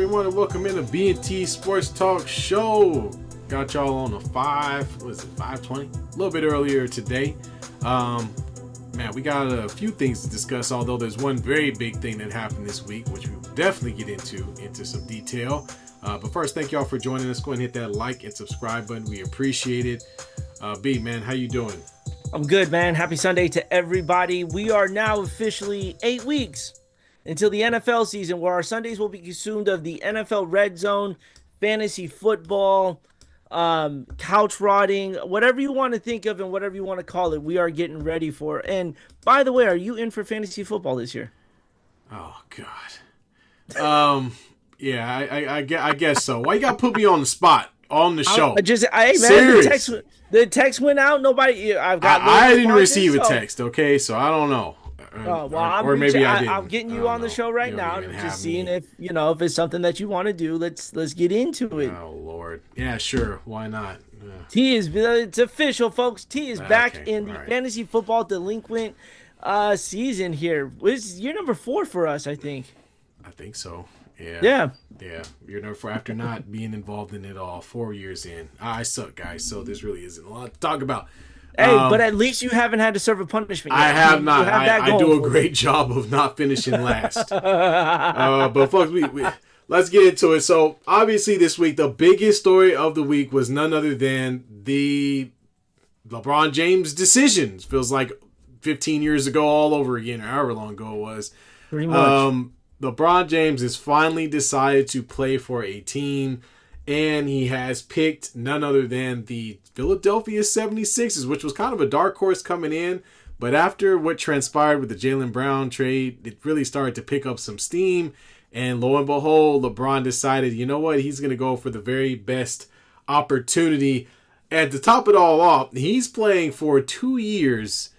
everyone, and welcome in to B&T Sportstalk show. Got y'all on the 5:20? A little bit earlier today. Man, we got a few things to discuss, although there's one very big thing that happened this week, which we'll definitely get into some detail. But first, thank y'all for joining us. Go ahead and hit that like and subscribe button. We appreciate it. B, man, how you doing? I'm good, man. Happy Sunday to everybody. We are now officially 8 weeks until the NFL season, where our Sundays will be consumed of the NFL Red Zone, fantasy football, couch rotting, whatever you want to think of and whatever you want to call it, we are getting ready for. And by the way, are you in for fantasy football this year? Oh, God. Yeah, I guess so. Why you got to put me on the spot on the show? Hey, man, the text went out. Nobody, I didn't receive a text, okay? So I don't know. Or maybe I didn't. I'm getting you on the show right now, just seeing if it's something that you want to do. Let's get into it. Oh Lord, yeah, sure, why not? It's official, folks. T is back in the fantasy football delinquent season here. This is year number 4 for us, I think. I think so. Yeah. Year number 4 after not being involved in it all. 4 years in. I suck, guys. So this really isn't a lot to talk about. Hey, but at least you haven't had to serve a punishment yet. I have not. I do a great job of not finishing last. But folks, we let's get into it. So obviously this week, the biggest story of the week was none other than the LeBron James decisions. Feels like 15 years ago all over again, or however long ago it was. Pretty much. LeBron James has finally decided to play for a team, and he has picked none other than the Philadelphia 76ers, which was kind of a dark horse coming in. But after what transpired with the Jaylen Brown trade, it really started to pick up some steam. And lo and behold, LeBron decided, you know what, he's going to go for the very best opportunity. And to top it all off, he's playing for 2 years.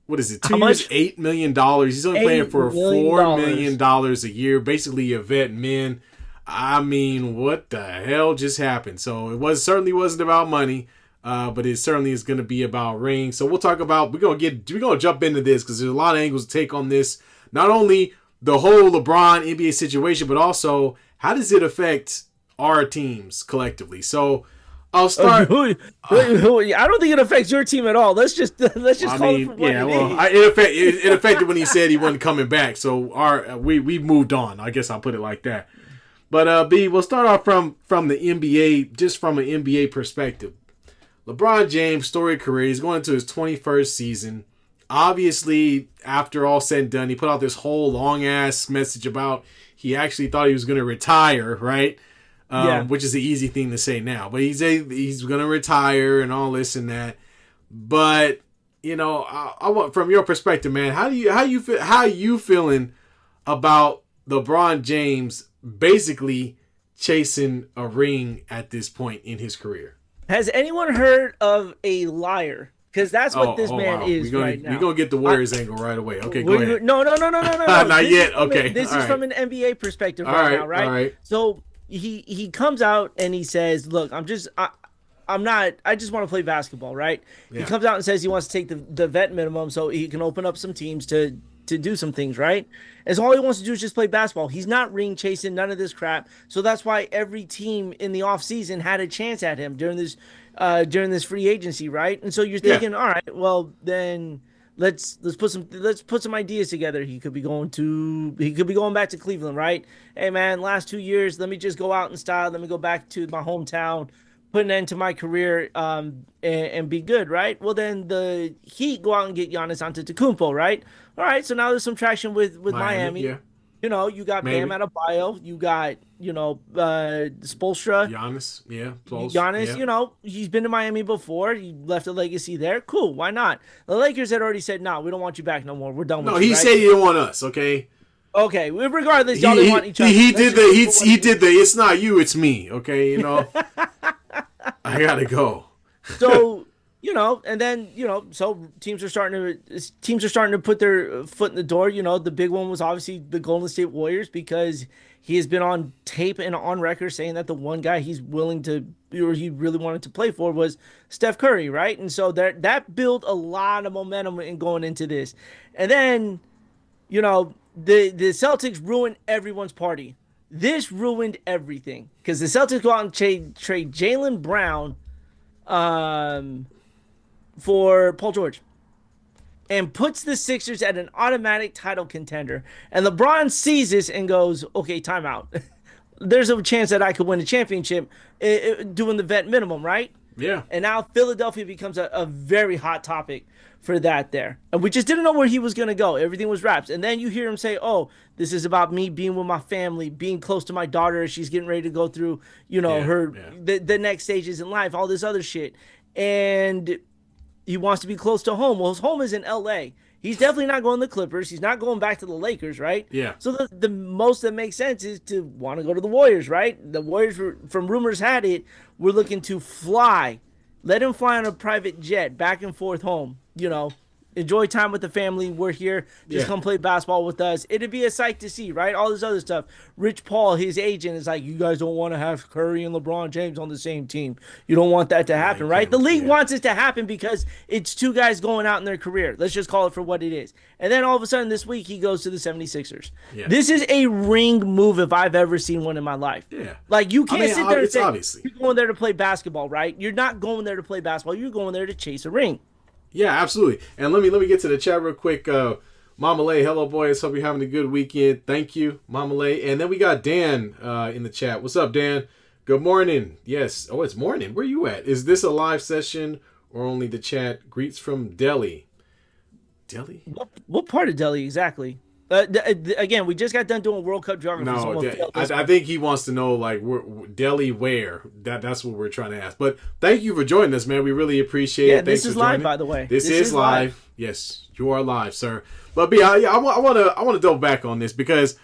What is it? 2 years, $8 million. He's only playing for $4 million a year. Basically a vet, man. I mean, what the hell just happened? So it certainly wasn't about money, but it certainly is going to be about rings. So we'll talk about, we're going to jump into this because there's a lot of angles to take on this. Not only the whole LeBron NBA situation, but also how does it affect our teams collectively? So I'll start. I don't think it affects your team at all. Let's just call it for what it is. It affected when he said he wasn't coming back. So we moved on. I guess I'll put it like that. But B, we'll start off from the NBA, just from an NBA perspective. LeBron James' storied career, he's going into his 21st season. Obviously, after all said and done, he put out this whole long-ass message about he actually thought he was going to retire, right? Which is the easy thing to say now. But he's going to retire and all this and that. But, I want, from your perspective, man, how you feeling about LeBron James basically chasing a ring at this point in his career? Has anyone heard of a liar? Because that's what this man is right now. We're going to get the Warriors angle right away. Okay, go ahead. No. Not yet. Okay. This is from an NBA perspective now, right? All right. So he comes out and he says, look, I just want to play basketball, right? Yeah. He comes out and says he wants to take the vet minimum so he can open up some teams to do some things, right? And so all he wants to do is just play basketball. He's not ring chasing, none of this crap. So that's why every team in the offseason had a chance at him during this free agency, right? And so you're thinking, all right, well then let's put some ideas together. He could be going back to Cleveland, right? Hey man, last 2 years, let me just go out in style. Let me go back to my hometown, put an end to my career, and be good, right? Well, then the Heat go out and get Giannis Antetokounmpo, right? All right, so now there's some traction with Miami. Yeah. You got Bam Adebayo. You got, Spoelstra. Giannis, yeah. Giannis, yeah. He's been to Miami before. He left a legacy there. Cool, why not? The Lakers had already said, no, we don't want you back no more. We're done with you. No, he said he didn't want us, okay? Okay, regardless, y'all didn't want each other. He did the it's not you, it's me, okay? I gotta go. So, and then, so teams are starting to put their foot in the door. The big one was obviously the Golden State Warriors, because he has been on tape and on record saying that the one guy he really wanted to play for was Steph Curry, right? And so that built a lot of momentum in going into this. And then, the Celtics ruined everyone's party. This ruined everything because the Celtics go out and trade Jaylen Brown for Paul George and puts the Sixers at an automatic title contender. And LeBron sees this and goes, okay, timeout. There's a chance that I could win a championship doing the vet minimum, right? Yeah. And now Philadelphia becomes a very hot topic for that there. And we just didn't know where he was going to go. Everything was wraps. And then you hear him say, oh, this is about me being with my family, being close to my daughter as she's getting ready to go through, the next stages in life, all this other shit. And he wants to be close to home. Well, his home is in L.A. He's definitely not going to the Clippers. He's not going back to the Lakers, right? Yeah. So the most that makes sense is to want to go to the Warriors, right? The Warriors, from rumors had it, were looking to fly. Let him fly on a private jet back and forth home. Enjoy time with the family. We're here. Just come play basketball with us. It'd be a sight to see, right? All this other stuff. Rich Paul, his agent, is like, you guys don't want to have Curry and LeBron James on the same team. You don't want that to happen, right? The league wants it to happen because it's two guys going out in their career. Let's just call it for what it is. And then all of a sudden this week he goes to the 76ers. Yeah. This is a ring move if I've ever seen one in my life. Yeah. Like, you can't sit there and say, obviously, you're going there to play basketball, right? You're not going there to play basketball. You're going there to chase a ring. Yeah, absolutely. And let me get to the chat real quick. Mama Lay, hello boys. Hope you're having a good weekend. Thank you, Mama Lay. And then we got Dan in the chat. What's up, Dan? Good morning. Yes. Oh, it's morning. Where you at? Is this a live session or only the chat? Greets from Delhi. Delhi? What part of Delhi exactly? Again, we just got done doing World Cup geography. No, I think he wants to know, like, Delhi where. That's what we're trying to ask. But thank you for joining us, man. We really appreciate it. Thanks this is for live, joining. by the way. This is live. Yes, you are live, sir. But I want to double back on this because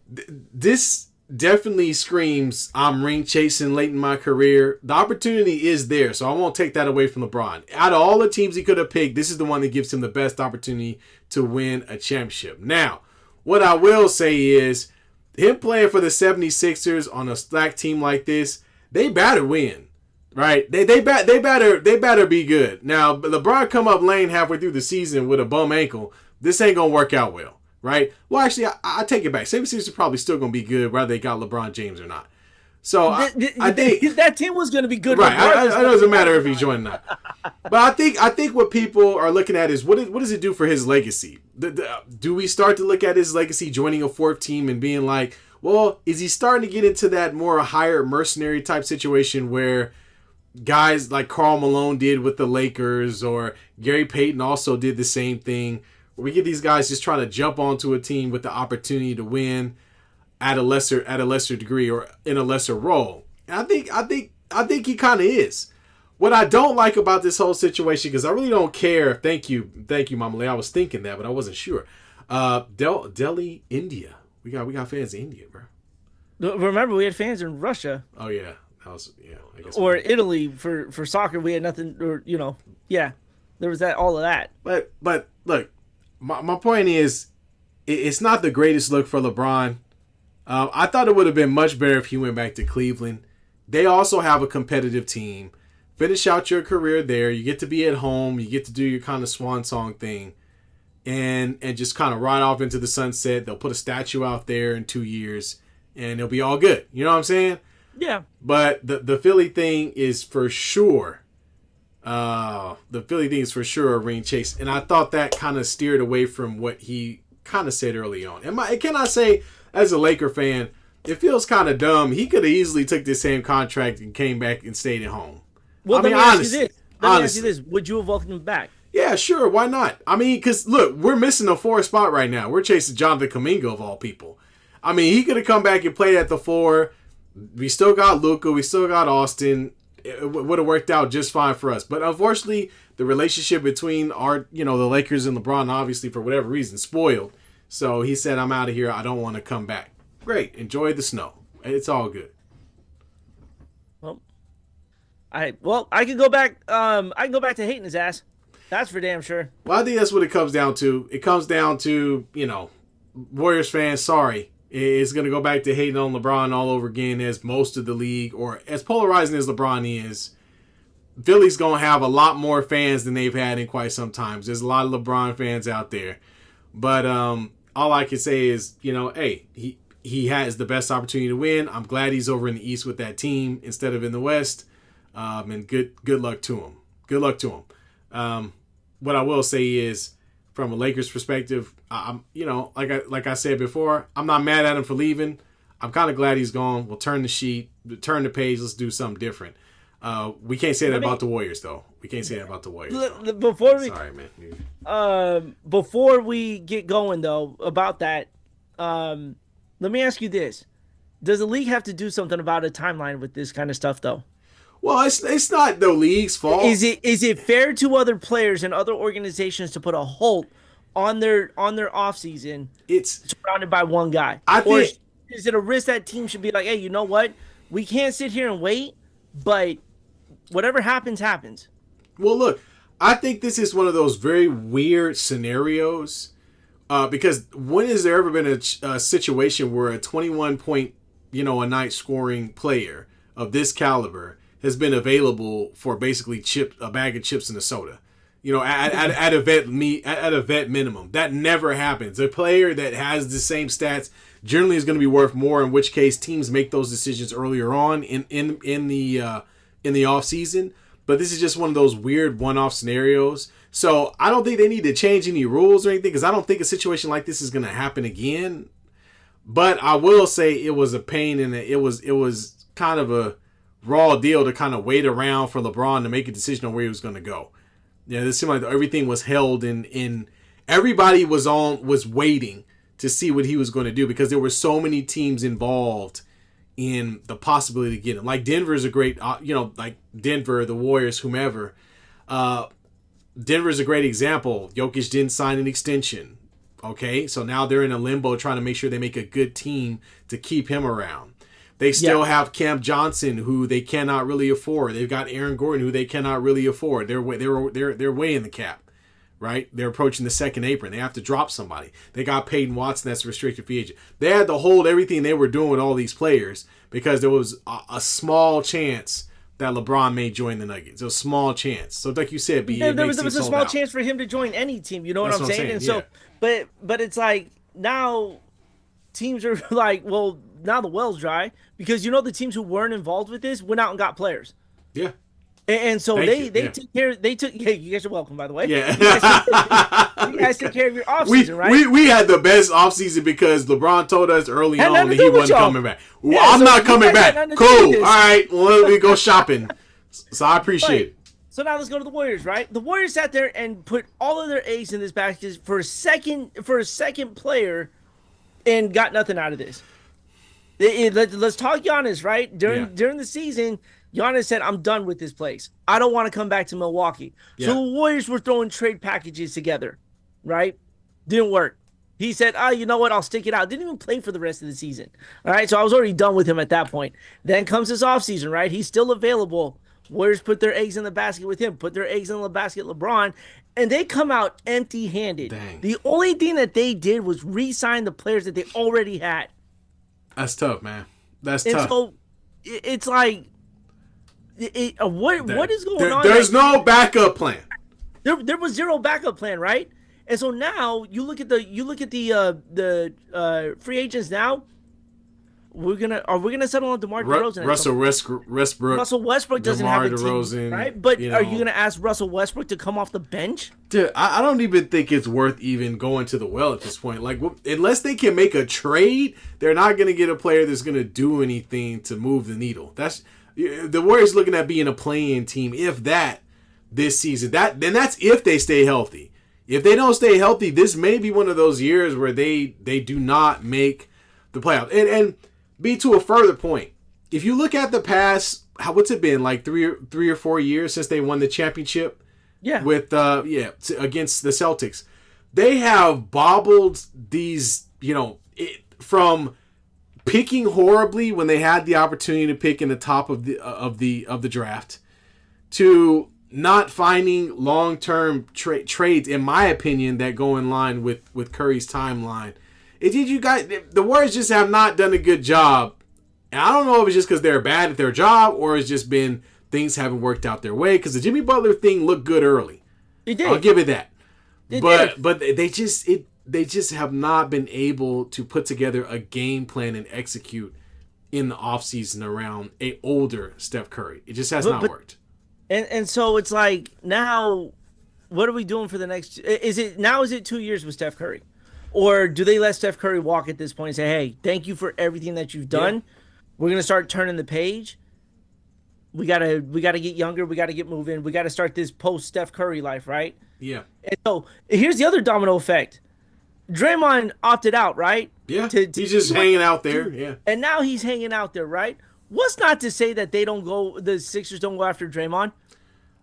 this definitely screams I'm ring chasing late in my career. The opportunity is there, so I won't take that away from LeBron. Out of all the teams he could have picked, this is the one that gives him the best opportunity to win a championship. Now, what I will say is him playing for the 76ers on a stacked team like this, they better win, right? They better be good. Now, LeBron come up lane halfway through the season with a bum ankle. This ain't gonna work out well. Right? Well, actually, I take it back. 76ers are probably still going to be good, whether they got LeBron James or not. So I think that team was going to be good. Right? It doesn't matter if he's joining or not. But I think what people are looking at is what does it do for his legacy? Do we start to look at his legacy joining a fourth team and being like, well, is he starting to get into that more higher mercenary type situation where guys like Karl Malone did with the Lakers, or Gary Payton also did the same thing? We get these guys just trying to jump onto a team with the opportunity to win at a lesser degree or in a lesser role. And I think he kind of is. What I don't like about this whole situation, because I really don't care. Thank you, Mama Lay. I was thinking that, but I wasn't sure. Delhi, India. We got fans in India, bro. Remember, we had fans in Russia. Oh yeah, I guess. Or Italy for soccer. We had nothing. Or there was all of that. But look. My point is, it's not the greatest look for LeBron. I thought it would have been much better if he went back to Cleveland. They also have a competitive team. Finish out your career there. You get to be at home. You get to do your kind of swan song thing. And just kind of ride off into the sunset. They'll put a statue out there in 2 years. And it'll be all good. You know what I'm saying? Yeah. But the Philly thing is for sure. The Philly thing is for sure a ring chase. And I thought that kind of steered away from what he kind of said early on. Can I say, as a Laker fan, it feels kind of dumb. He could have easily took the same contract and came back and stayed at home. Well, let me ask you this. Would you have welcomed him back? Yeah, sure. Why not? I mean, because, look, we're missing a 4 spot right now. We're chasing Jonathan Kuminga, of all people. I mean, he could have come back and played at the 4. We still got Luka. We still got Austin. It would have worked out just fine for us. But unfortunately, the relationship between the Lakers and LeBron, obviously, for whatever reason, spoiled. So he said, I'm out of here. I don't want to come back. Great. Enjoy the snow. It's all good. I can go back. I can go back to hating his ass. That's for damn sure. Well, I think that's what it comes down to. It comes down to, Warriors fans, sorry. It's going to go back to hating on LeBron all over again, as most of the league, or as polarizing as LeBron is. Philly's going to have a lot more fans than they've had in quite some time. There's a lot of LeBron fans out there. But all I can say is, hey, he has the best opportunity to win. I'm glad he's over in the East with that team instead of in the West. And good luck to him. Good luck to him. What I will say is, from a Lakers perspective, I'm like I said before, I'm not mad at him for leaving. I'm kind of glad he's gone. We'll turn the page. Let's do something different. We can't say that about the Warriors, though. We can't say that about the Warriors. Sorry, man. Before we get going, though, about that, let me ask you this: does the league have to do something about a timeline with this kind of stuff, though? Well, it's not the league's fault. Is it fair to other players and other organizations to put a halt on their offseason? It's surrounded by one guy. Is it a risk that team should be like, hey, you know what? We can't sit here and wait, but whatever happens, happens. Well, look, I think this is one of those very weird scenarios because when has there ever been a situation where a 21-point, a night scoring player of this caliber has been available for basically a bag of chips and a soda, at a vet minimum? That never happens. A player that has the same stats generally is going to be worth more. In which case, teams make those decisions earlier on in the off season. But this is just one of those weird one-off scenarios. So I don't think they need to change any rules or anything because I don't think a situation like this is going to happen again. But I will say it was a pain and it was kind of a raw deal to kind of wait around for LeBron to make a decision on where he was going to go. It seemed like everything was held in everybody was waiting to see what he was going to do because there were so many teams involved in the possibility to get him. Like Denver is a great, like Denver, the Warriors, whomever. Denver is a great example. Jokic didn't sign an extension. Okay, so now they're in a limbo trying to make sure they make a good team to keep him around. They still have Cam Johnson, who they cannot really afford. They've got Aaron Gordon, who they cannot really afford. They're way in the cap, right? They're approaching the second apron. They have to drop somebody. They got Peyton Watson, that's a restricted free agent. They had to hold everything they were doing with all these players because there was a small chance that LeBron may join the Nuggets. It was a small chance. So like you said, there was a small chance for him to join any team. You know what I'm saying? And so, but it's like now teams are like, well, now the well's dry because the teams who weren't involved with this went out and got players. Yeah. And so they took care. You guys are welcome, by the way. Yeah. You guys took care of your offseason, right? We had the best offseason because LeBron told us early on that he wasn't coming back. Well, I'm not coming back. Cool. All right. Well, let me go shopping. So I appreciate it. So now let's go to the Warriors, right? The Warriors sat there and put all of their eggs in this basket for a second player and got nothing out of this. Let's talk Giannis, right? During the season, Giannis said, I'm done with this place. I don't want to come back to Milwaukee. Yeah. So the Warriors were throwing trade packages together, right? Didn't work. He said, you know what? I'll stick it out. Didn't even play for the rest of the season. All right, so I was already done with him at that point. Then comes this offseason, right? He's still available. Warriors put their eggs in the basket with him, put their eggs in the basket LeBron, and they come out empty-handed. Dang. The only thing that they did was re-sign the players that they already had. That's tough, man. That's and tough. So it's like, what is going on? There's no backup plan. There was zero backup plan, right? And so now you look at the free agents now. Are we gonna settle on DeMar DeRozan? Russell Westbrook doesn't DeMar have a team, DeRozan, right? But are you gonna ask Russell Westbrook to come off the bench? Dude, I don't even think it's worth even going to the well at this point. Like, unless they can make a trade, they're not gonna get a player that's gonna do anything to move the needle. That's the Warriors looking at being a play-in team, if that, this season. Then that's if they stay healthy. If they don't stay healthy, this may be one of those years where they do not make the playoffs. And be to a further point, if you look at the past, what's it been, like three or 4 years since they won the championship? Yeah. With against the Celtics, they have bobbled these, from picking horribly when they had the opportunity to pick in the top of the draft, to not finding long-term trades, in my opinion, that go in line with Curry's timeline. The Warriors just have not done a good job. And I don't know if it's just because they're bad at their job or it's just been things haven't worked out their way. Because the Jimmy Butler thing looked good early. It did. I'll give it that. But they just they just have not been able to put together a game plan and execute in the offseason around a older Steph Curry. It just has not worked. And so it's like, now, what are we doing for the next? Is it 2 years with Steph Curry? Or do they let Steph Curry walk at this point and say, hey, thank you for everything that you've done. Yeah. We're going to start turning the page. We gotta get younger. We got to get moving. We got to start this post-Steph Curry life, right? Yeah. And so here's the other domino effect. Draymond opted out, right? Yeah, he's just hanging out there. Yeah. And now he's hanging out there, right? What's not to say that the Sixers don't go after Draymond?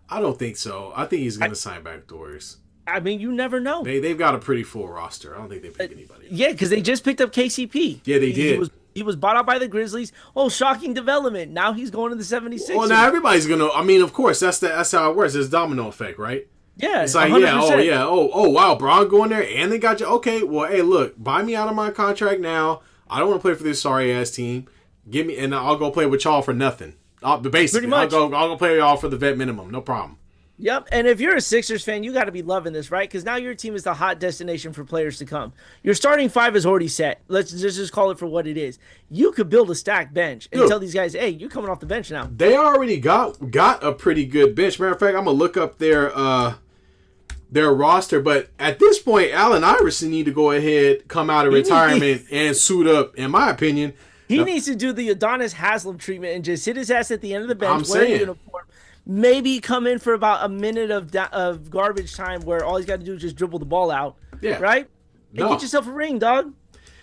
I don't think so. I think he's going to sign back doors. I mean, you never know. They've got a pretty full roster. I don't think they pick anybody. Yeah, because they just picked up KCP. Yeah, they did. He was bought out by the Grizzlies. Oh, shocking development. Now he's going to the 76ers. Well, now everybody's going to... I mean, of course, that's how it works. It's domino effect, right? Yeah, it's like, 100%. Oh, wow, Braun going there, and they got you. Okay, well, hey, look, buy me out of my contract now. I don't want to play for this sorry-ass team. Give me... And I'll go play with y'all for nothing. Basically, I'll go play with y'all for the vet minimum. No problem. Yep, and if you're a Sixers fan, you got to be loving this, right? Because now your team is the hot destination for players to come. Your starting five is already set. Let's just call it for what it is. You could build a stacked bench and tell these guys, hey, you're coming off the bench now. They already got a pretty good bench. Matter of fact, I'm going to look up their roster. But at this point, Allen Iverson need to go ahead, come out of retirement, and suit up, in my opinion. He needs to do the Adonis Haslam treatment and just sit his ass at the end of the bench, wear a uniform. Maybe come in for about a minute of garbage time where all he's got to do is just dribble the ball out. Yeah. Right? And get yourself a ring, dog.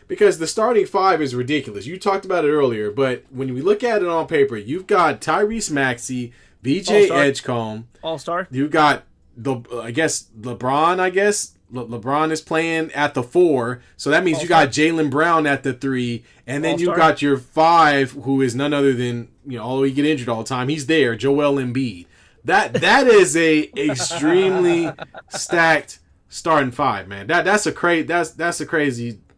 Because the starting five is ridiculous. You talked about it earlier, but when we look at it on paper, you've got Tyrese Maxey, VJ Edgecombe. All-star. You've got, LeBron, LeBron is playing at the 4, so that means you got Jaylen Brown at the 3, and then you got your 5, who is none other than, although he get injured all the time, he's there, Joel Embiid. That is a extremely stacked starting 5, man. That's a crazy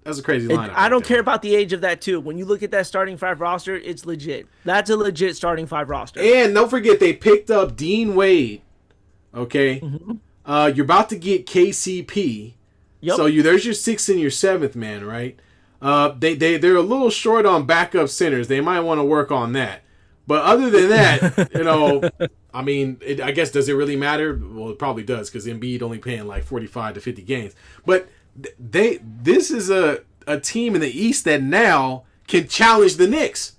lineup. I don't care about the age of that too. When you look at that starting 5 roster, it's legit. That's a legit starting 5 roster. And don't forget they picked up Dean Wade. Okay. Mm-hmm. You're about to get KCP, so there's your 6th and your 7th man, right? They're a little short on backup centers. They might want to work on that. But other than that, I mean, I guess, does it really matter? Well, it probably does, because Embiid only playing like 45 to 50 games. But this is a team in the East that now can challenge the Knicks.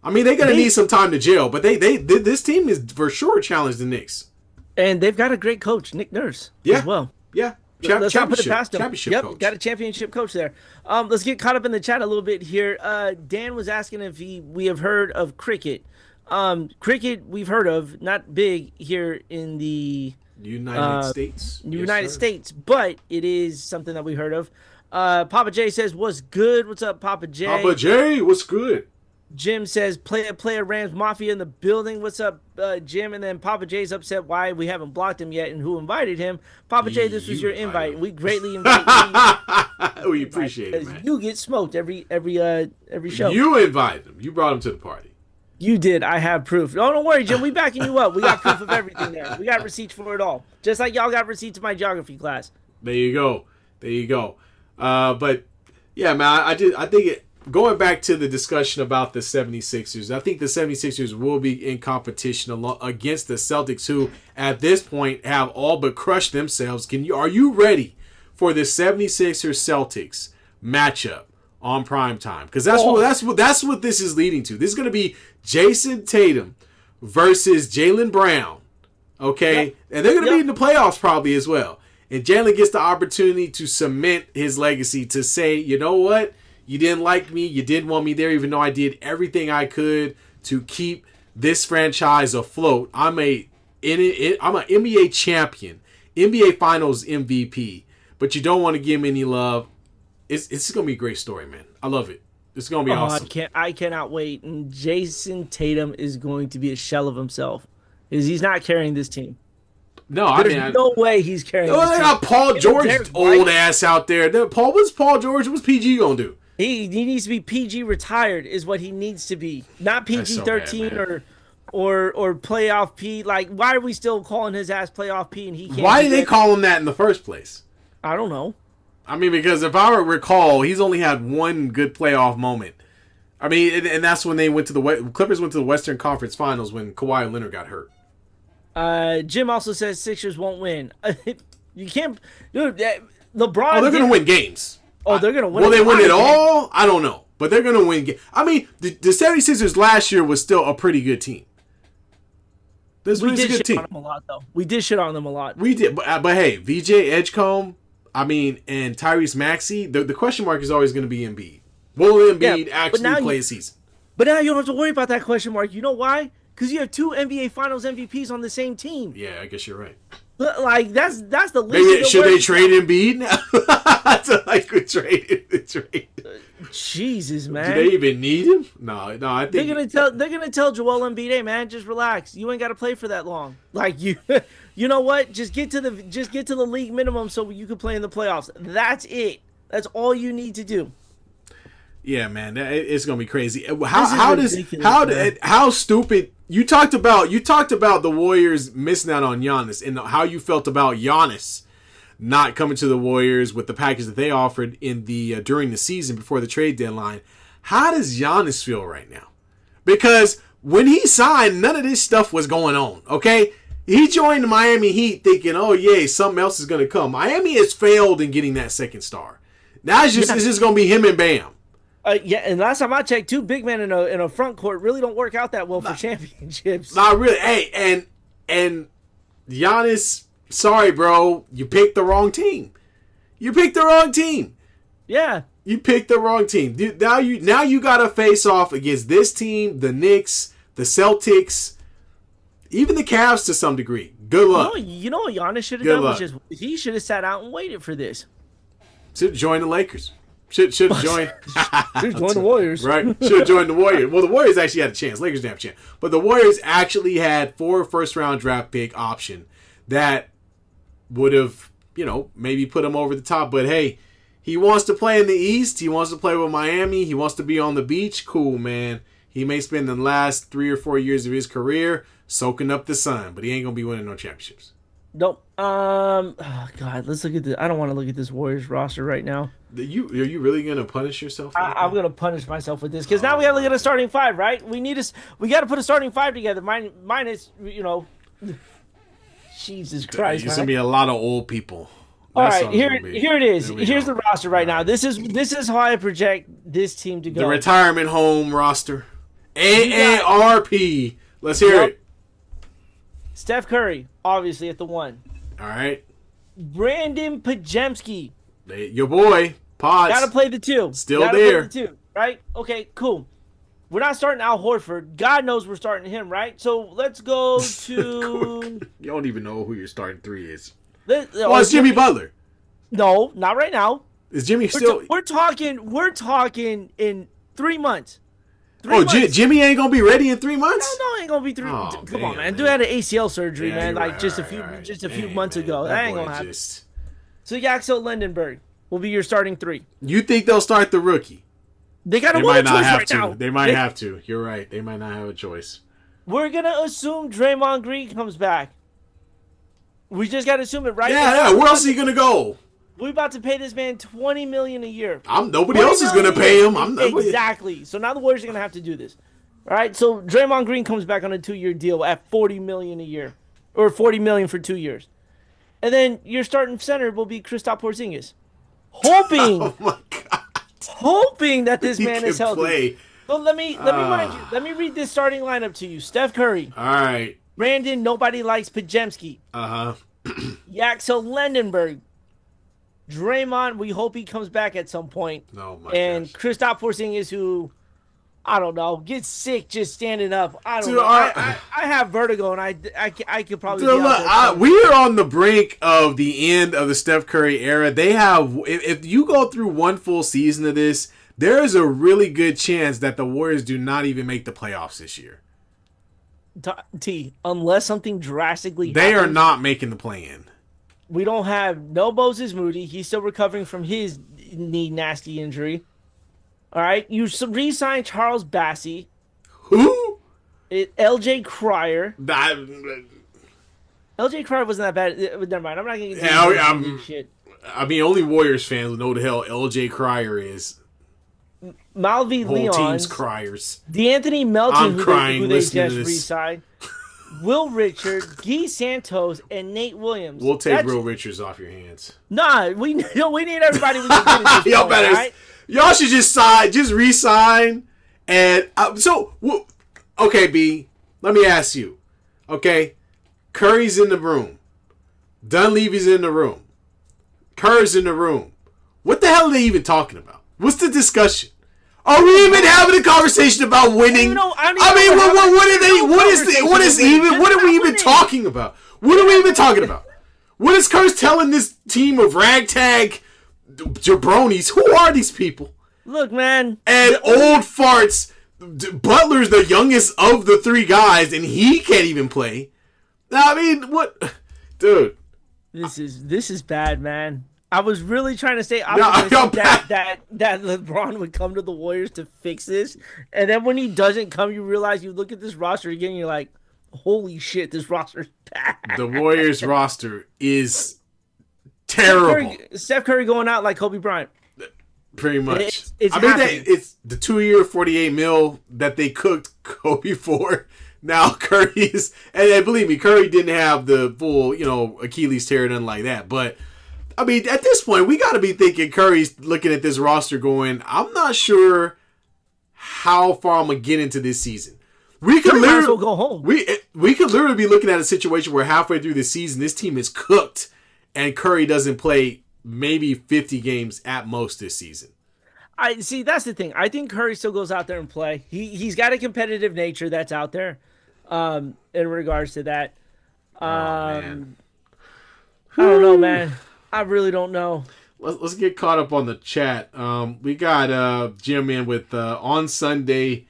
I mean, they're gonna need some time to gel, but this team is for sure challenge the Knicks. And they've got a great coach, Nick Nurse, as well. Yeah. Let's not put it past him. Coach. Got a championship coach there. Let's get caught up in the chat a little bit here. Dan was asking if we have heard of cricket. Cricket we've heard of, not big here in the United States, but it is something that we heard of. Papa J says, what's good? What's up, Papa J? Papa J, what's good? Jim says, player Rams Mafia in the building. What's up, Jim? And then Papa J's upset why we haven't blocked him yet and who invited him. Papa J, this was your invite. We greatly invite you. We appreciate it, man. You get smoked every show. You invited him. You brought him to the party. You did. I have proof. Oh, don't worry, Jim. We backing you up. We got proof of everything there. We got receipts for it all. Just like y'all got receipts of my geography class. There you go. But, yeah, man, I think it... Going back to the discussion about the 76ers, I think the 76ers will be in competition against the Celtics, who at this point have all but crushed themselves. Are you ready for the 76ers Celtics matchup on primetime? Because that's what this is leading to. This is going to be Jason Tatum versus Jaylen Brown. Okay? Yep. And they're going to be in the playoffs probably as well. And Jaylen gets the opportunity to cement his legacy, to say, you know what? You didn't like me. You didn't want me there, even though I did everything I could to keep this franchise afloat. I'm an NBA champion, NBA Finals MVP, but you don't want to give me any love. It's going to be a great story, man. I love it. It's going to be awesome. I cannot wait. And Jason Tatum is going to be a shell of himself, because he's not carrying this team. No, There's no way he's carrying this team. They got Paul George, old ass out there. What's Paul George? What's PG going to do? He needs to be PG retired is what he needs to be. Not PG-13 or playoff P. Like, why are we still calling his ass playoff P and he can't? Why did they call him that in the first place? I don't know. I mean, because if I recall, he's only had one good playoff moment. I mean, and that's when they went to the Clippers went to the Western Conference Finals when Kawhi Leonard got hurt. Jim also says Sixers won't win. You can't, dude. LeBron. Oh, they're going to win games. Oh, they're going to win. Will they win it all? I don't know, but they're going to win games. I mean, the 76ers last year was still a pretty good team. We did shit on them a lot, though. We did shit on them a lot. We did, but hey, VJ Edgecombe, I mean, and Tyrese Maxey. The question mark is always going to be Embiid. Will Embiid actually play a season? But now you don't have to worry about that question mark. You know why? Because you have two NBA Finals MVPs on the same team. Yeah, I guess you're right. Like that's the least. Maybe, should they trade Embiid now? We trade. Jesus, man. Do they even need him? No. I think they're gonna tell Joel Embiid, hey man, just relax. You ain't got to play for that long. Like you, you know what? Just get to the league minimum so you can play in the playoffs. That's it. That's all you need to do. Yeah, man, it's gonna be crazy. How stupid you talked about the Warriors missing out on Giannis and how you felt about Giannis not coming to the Warriors with the package that they offered in the during the season before the trade deadline. How does Giannis feel right now? Because when he signed, none of this stuff was going on. Okay, he joined the Miami Heat thinking, oh yeah, something else is gonna come. Miami has failed in getting that second star. Now it's just gonna be him and Bam. Yeah, and last time I checked, two big men in a front court really don't work out that well for championships. Not really. Hey, and Giannis, sorry, bro, you picked the wrong team. You picked the wrong team. Yeah, you picked the wrong team. Dude, now you got to face off against this team, the Knicks, the Celtics, even the Cavs to some degree. Good luck. You know what Giannis should have done? He should have sat out and waited for this. Should join the Lakers. Should have joined. Should have joined the Warriors. Right. Should have joined the Warriors. Well, the Warriors actually had a chance. Lakers didn't have a chance. But the Warriors actually had 4 first-round draft pick option that would have, maybe put him over the top. But, hey, he wants to play in the East. He wants to play with Miami. He wants to be on the beach. Cool, man. He may spend the last 3 or 4 years of his career soaking up the sun, but he ain't going to be winning no championships. Nope. Oh God, let's look at this. I don't want to look at this Warriors roster right now. Are you really gonna punish yourself? I'm gonna punish myself with this because now we gotta look at a starting 5, right? We got to put a starting 5 together. Minus, Jesus Christ. There's gonna be a lot of old people. All right, here it is. Here's the roster right now. This is how I project this team to go. The retirement home roster. AARP. Let's hear it. Steph Curry, obviously at the 1. All right. Brandon Pajemski. Your boy, Pods. Gotta play the 2. Still there. Play the 2, right? Okay, cool. We're not starting Al Horford. God knows we're starting him, right? So let's go to... You don't even know who your starting 3 is. It's Jimmy Butler. No, not right now. Is Jimmy still... We're talking in 3 months. Jimmy ain't gonna be ready in 3 months? No, ain't gonna be 3 months. Come on, man. Dude had an ACL surgery, man, like just a few months ago. That ain't gonna happen. So Yaxel Lendenberg will be your starting 3. You think they'll start the rookie? They got a choice right now. They might have to. You're right. They might not have a choice. We're gonna assume Draymond Green comes back. We just gotta assume it, right? Yeah. Where else is he gonna go? We're about to pay this man $20 million a year. Nobody else is going to pay him. Exactly. So now the Warriors are going to have to do this. All right. So Draymond Green comes back on a 2-year deal at $40 million a year, or $40 million for 2 years, and then your starting center will be Kristaps Porzingis, hoping, oh my God, hoping that this man is healthy. Play. So let me remind you. Let me read this starting lineup to you. Steph Curry. All right. Brandon, nobody likes Pajemski. Yaxel Lendenberg. Draymond, we hope he comes back at some point. Oh my and gosh. Kristaps Porzingis, who, I don't know, gets sick just standing up. I don't know. I have vertigo, and I could probably. Dude, we are on the brink of the end of the Steph Curry era. They have, if you go through one full season of this, there is a really good chance that the Warriors do not even make the playoffs this year. Unless something drastically they happens, are not making the play-in. We don't have no Moses Moody. He's still recovering from his knee nasty injury. All right. You re-signed Charles Bassey. Who? LJ Cryer. LJ Cryer wasn't that bad. Never mind. I'm not going to get into shit. I mean, only Warriors fans will know who the hell LJ Cryer is. Malvi Whole Leon, team's criers. D'Anthony Melton, I'm who crying they listening just to this. re-signed, Will Richard, Guy Santos, and Nate Williams. We'll take Will Richards off your hands. Nah, we need everybody we can get at this y'all point, better, right? y'all should just re-sign. And okay, B, let me ask you. Okay, Curry's in the room. Dunleavy's in the room. Kerr's in the room. What the hell are they even talking about? What's the discussion? Are we even having a conversation about winning? What are we even talking about? What are we even talking about? What is Kerr's telling this team of ragtag jabronis? Who are these people? Look, man. And old farts. Butler's the youngest of the three guys, and he can't even play. I mean, what, dude? This is bad, man. I was really trying to stay optimistic that LeBron would come to the Warriors to fix this, and then when he doesn't come, you realize you look at this roster again, and you're like, "Holy shit, this roster's bad." The Warriors roster is terrible. Steph Curry going out like Kobe Bryant. Pretty much. It's the 2-year $48 million that they cooked Kobe for. Now Curry's, and believe me, Curry didn't have the full, Achilles tear, nothing like that, but. I mean, at this point, we got to be thinking Curry's looking at this roster going, I'm not sure how far I'm going to get into this season. We could literally go home. We could literally be looking at a situation where halfway through the season, this team is cooked and Curry doesn't play maybe 50 games at most this season. I see. That's the thing. I think Curry still goes out there and play. He's got a competitive nature that's out there in regards to that. Man. I don't know, man. I really don't know. Let's get caught up on the chat. We got Jim in with on Sunday,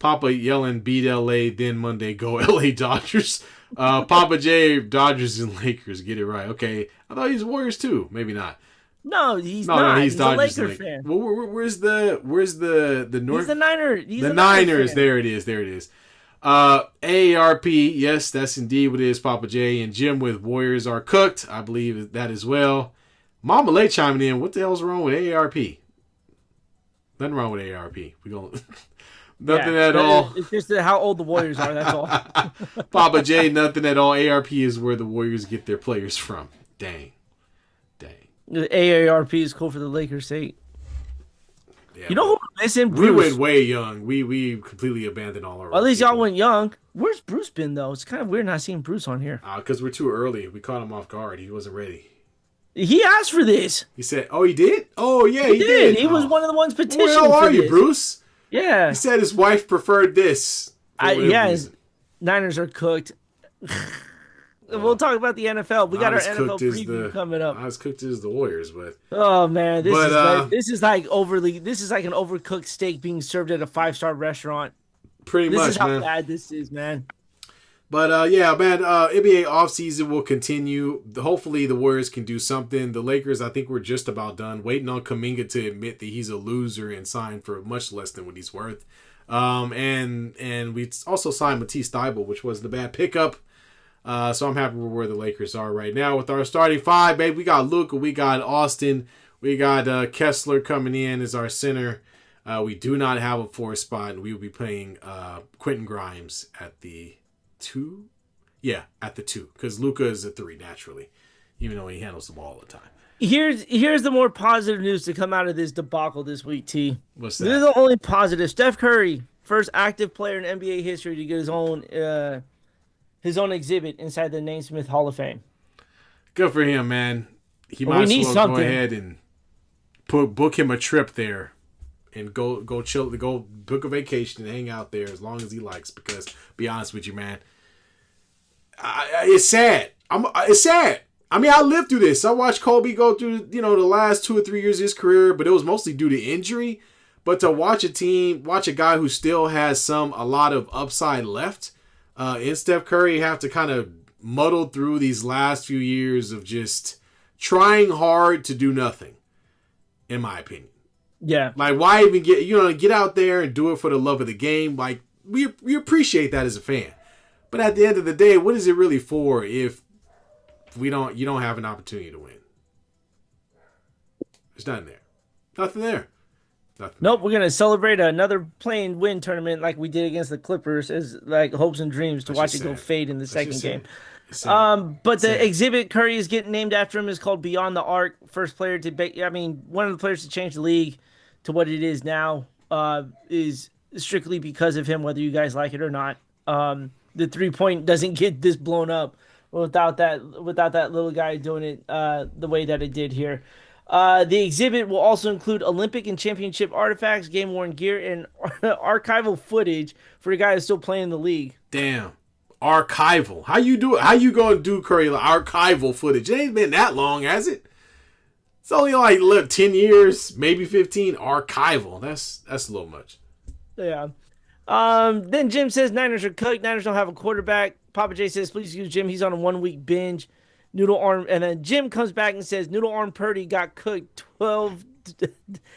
Papa yelling beat LA, then Monday go LA Dodgers. Papa J, Dodgers and Lakers, get it right. Okay, I thought he's Warriors too. Maybe not. No, he's not. No, he's Dodgers a Laker fan. Well, where's the North? He's the Niner. The Niners. There it is. AARP, yes, that's indeed what it is, Papa J. And Jim with Warriors are cooked. I believe that as well. Mama Lay chiming in. What the hell's wrong with AARP? Nothing wrong with AARP. We going nothing at all. It's just how old the Warriors are. That's all. Papa J, nothing at all. AARP is where the Warriors get their players from. Dang. The AARP is cool for the Lakers' sake. Yeah, you know who we're missing? Bruce. We went way young. We completely abandoned all our. Well, at least y'all went young. Where's Bruce been though? It's kind of weird not seeing Bruce on here. Because we're too early. We caught him off guard. He wasn't ready. He asked for this. He said, "Oh, he did? Oh, yeah, he did. He was one of the ones petitioning. Where are you, Bruce? Yeah. He said his wife preferred this. His Niners are cooked. We'll talk about the NFL. We got our NFL preview coming up. Not as cooked as the Warriors, but oh man, this is like an overcooked steak being served at a 5-star restaurant. Pretty much, This is how man. bad this is, man. But yeah, man, NBA offseason will continue. Hopefully the Warriors can do something. The Lakers, I think we're just about done. Waiting on Kuminga to admit that he's a loser and sign for much less than what he's worth. And we also signed Matisse Thybulle, which was the bad pickup. So I'm happy with where the Lakers are right now with our starting five, babe. We got Luka, we got Austin, we got Kessler coming in as our center. We do not have a 4th spot, and we will be playing Quentin Grimes at the 2. Yeah, at the 2, because Luka is a 3 naturally, even though he handles the ball all the time. Here's the more positive news to come out of this debacle this week, T. What's that? This is the only positive. Steph Curry, first active player in NBA history to get his own exhibit inside the Naismith Hall of Fame. Good for him, man. He might as well go ahead and book him a trip there and go chill, go book a vacation and hang out there as long as he likes. Because, be honest with you, man, it's sad. It's sad. I mean, I lived through this. I watched Kobe go through, the last 2 or 3 years of his career, but it was mostly due to injury. But to watch a guy who still has a lot of upside left, and Steph Curry have to kind of muddle through these last few years of just trying hard to do nothing, in my opinion. Yeah. Like, why even get out there and do it for the love of the game? Like, we appreciate that as a fan. But at the end of the day, what is it really for if you don't have an opportunity to win? There's nothing there. Nothing there. Nothing. Nope, we're gonna celebrate another play-in win tournament like we did against the Clippers as like hopes and dreams to watch it go fade in the second game. But the exhibit Curry is getting named after him is called Beyond the Arc. First player to one of the players to change the league to what it is now is strictly because of him, whether you guys like it or not. The 3-point doesn't get this blown up without that little guy doing it the way that it did here. The exhibit will also include Olympic and championship artifacts, game-worn gear, and archival footage for a guy who's still playing in the league. Damn. Archival. How you do it? How you gonna do Curry archival footage? It ain't been that long, has it? It's only like 10 years, maybe 15. Archival. That's a little much. Yeah. Then Jim says Niners are cooked. Niners don't have a quarterback. Papa J says, please use Jim. He's on a 1-week binge. Noodle Arm, and then Jim comes back and says Noodle Arm Purdy got cooked 12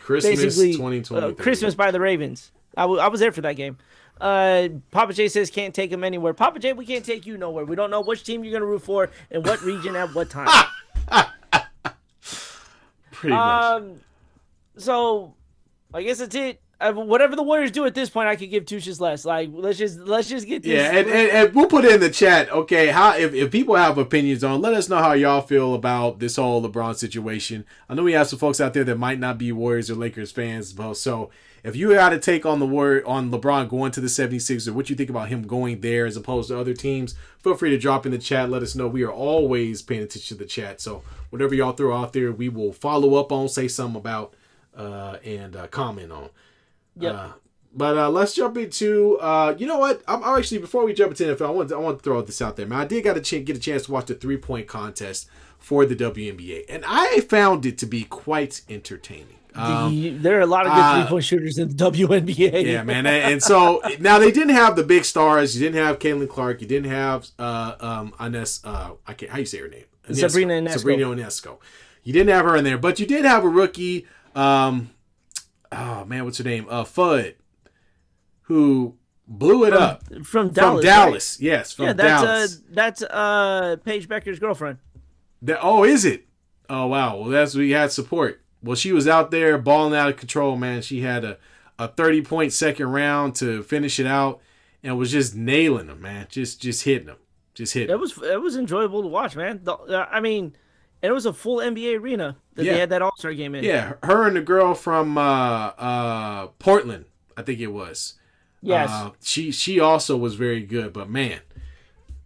Christmas 2020. Christmas by the Ravens. I was there for that game. Papa J says can't take him anywhere. Papa J, we can't take you nowhere. We don't know which team you're going to root for and what region at what time. Pretty much. So I guess that's it. Whatever the Warriors do at this point, I could give two shits less. Like, let's just get this. Yeah, and we'll put it in the chat. Okay, how if people have opinions on, let us know how y'all feel about this whole LeBron situation. I know we have some folks out there that might not be Warriors or Lakers fans, so if you had a take on LeBron going to the 76ers, or what you think about him going there as opposed to other teams, feel free to drop in the chat. Let us know. We are always paying attention to the chat. So whatever y'all throw out there, we will follow up on, say something about, and comment on. Yep. But let's jump into you know what? I'm actually, before we jump into NFL, I want to throw this out there, man. I did get a chance to watch the 3-point contest for the WNBA, and I found it to be quite entertaining. There are a lot of good 3-point shooters in the WNBA. Yeah, man. And so now they didn't have the big stars. You didn't have Caitlin Clark. You didn't have Ines. I can't. How you say her name? Sabrina Ionesco. You didn't have her in there, but you did have a rookie. Oh man, what's her name? Fudd, who blew it up from Dallas. Right? Yes, from Dallas. That's Paige Becker's girlfriend. Is it? Oh wow. Well, we had support. Well, she was out there balling out of control, man. She had a 30-point second round to finish it out, and was just nailing them, man. Just hitting them, It was enjoyable to watch, man. And it was a full NBA arena that they had that All-Star game in. Yeah, her and the girl from Portland, I think it was. Yes. She also was very good, but man.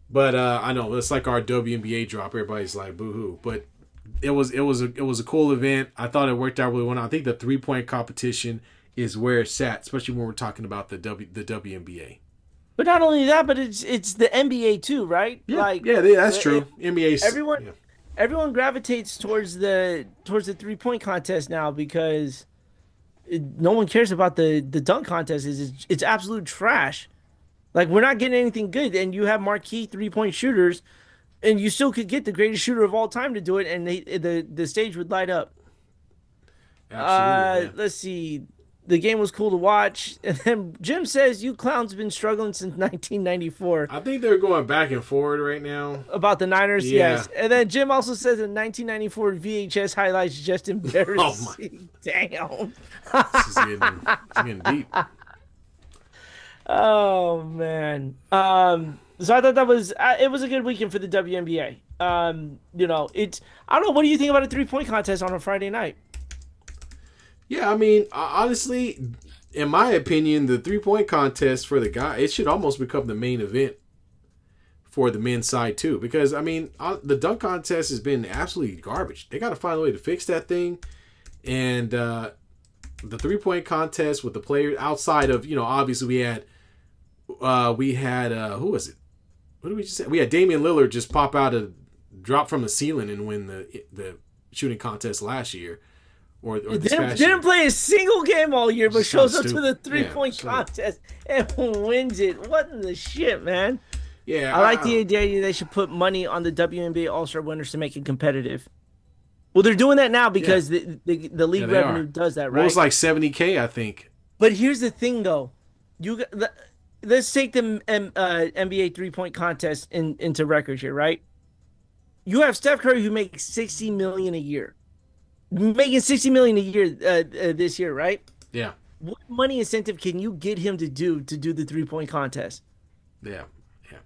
But I know it's like our WNBA drop. Everybody's like boo-hoo, but it was a cool event. I thought it worked out really well. I think the 3-point competition is where it's at, especially when we're talking about the WNBA. But not only that, but it's the NBA too, right? Yeah, that's true. NBA's everyone gravitates towards the 3-point contest now because no one cares about the dunk contest. It's absolute trash. Like, we're not getting anything good, and you have marquee 3-point shooters, and you still could get the greatest shooter of all time to do it, and the stage would light up. Absolutely. Let's see. The game was cool to watch. And then Jim says, you clowns have been struggling since 1994. I think they're going back and forward right now. About the Niners, yes. And then Jim also says in 1994 VHS highlights just embarrassing. Oh, my. Damn. This is getting deep. Oh, man. So I thought it was a good weekend for the WNBA. I don't know. What do you think about a 3-point contest on a Friday night? Yeah, I mean, honestly, in my opinion, the 3-point contest for the guy, it should almost become the main event for the men's side too. Because, I mean, the dunk contest has been absolutely garbage. They got to find a way to fix that thing. And the 3-point contest with the players outside of, obviously we had who was it? What did we just say? We had Damian Lillard just pop out drop from the ceiling and win the shooting contest last year. Or didn't play a single game all year, but shows up to the 3-point contest and wins it. What in the shit, man? Yeah, I like the idea they should put money on the WNBA All-Star winners to make it competitive. Well, they're doing that now because the league revenue does that, right? Well, it's like $70K, I think. But here's the thing, though. Let's take the NBA 3-point contest into record here, right? You have Steph Curry who makes $60 million a year. making 60 million a year this year, right? Yeah, What money incentive can you get him to do the 3-point contest? yeah, yeah.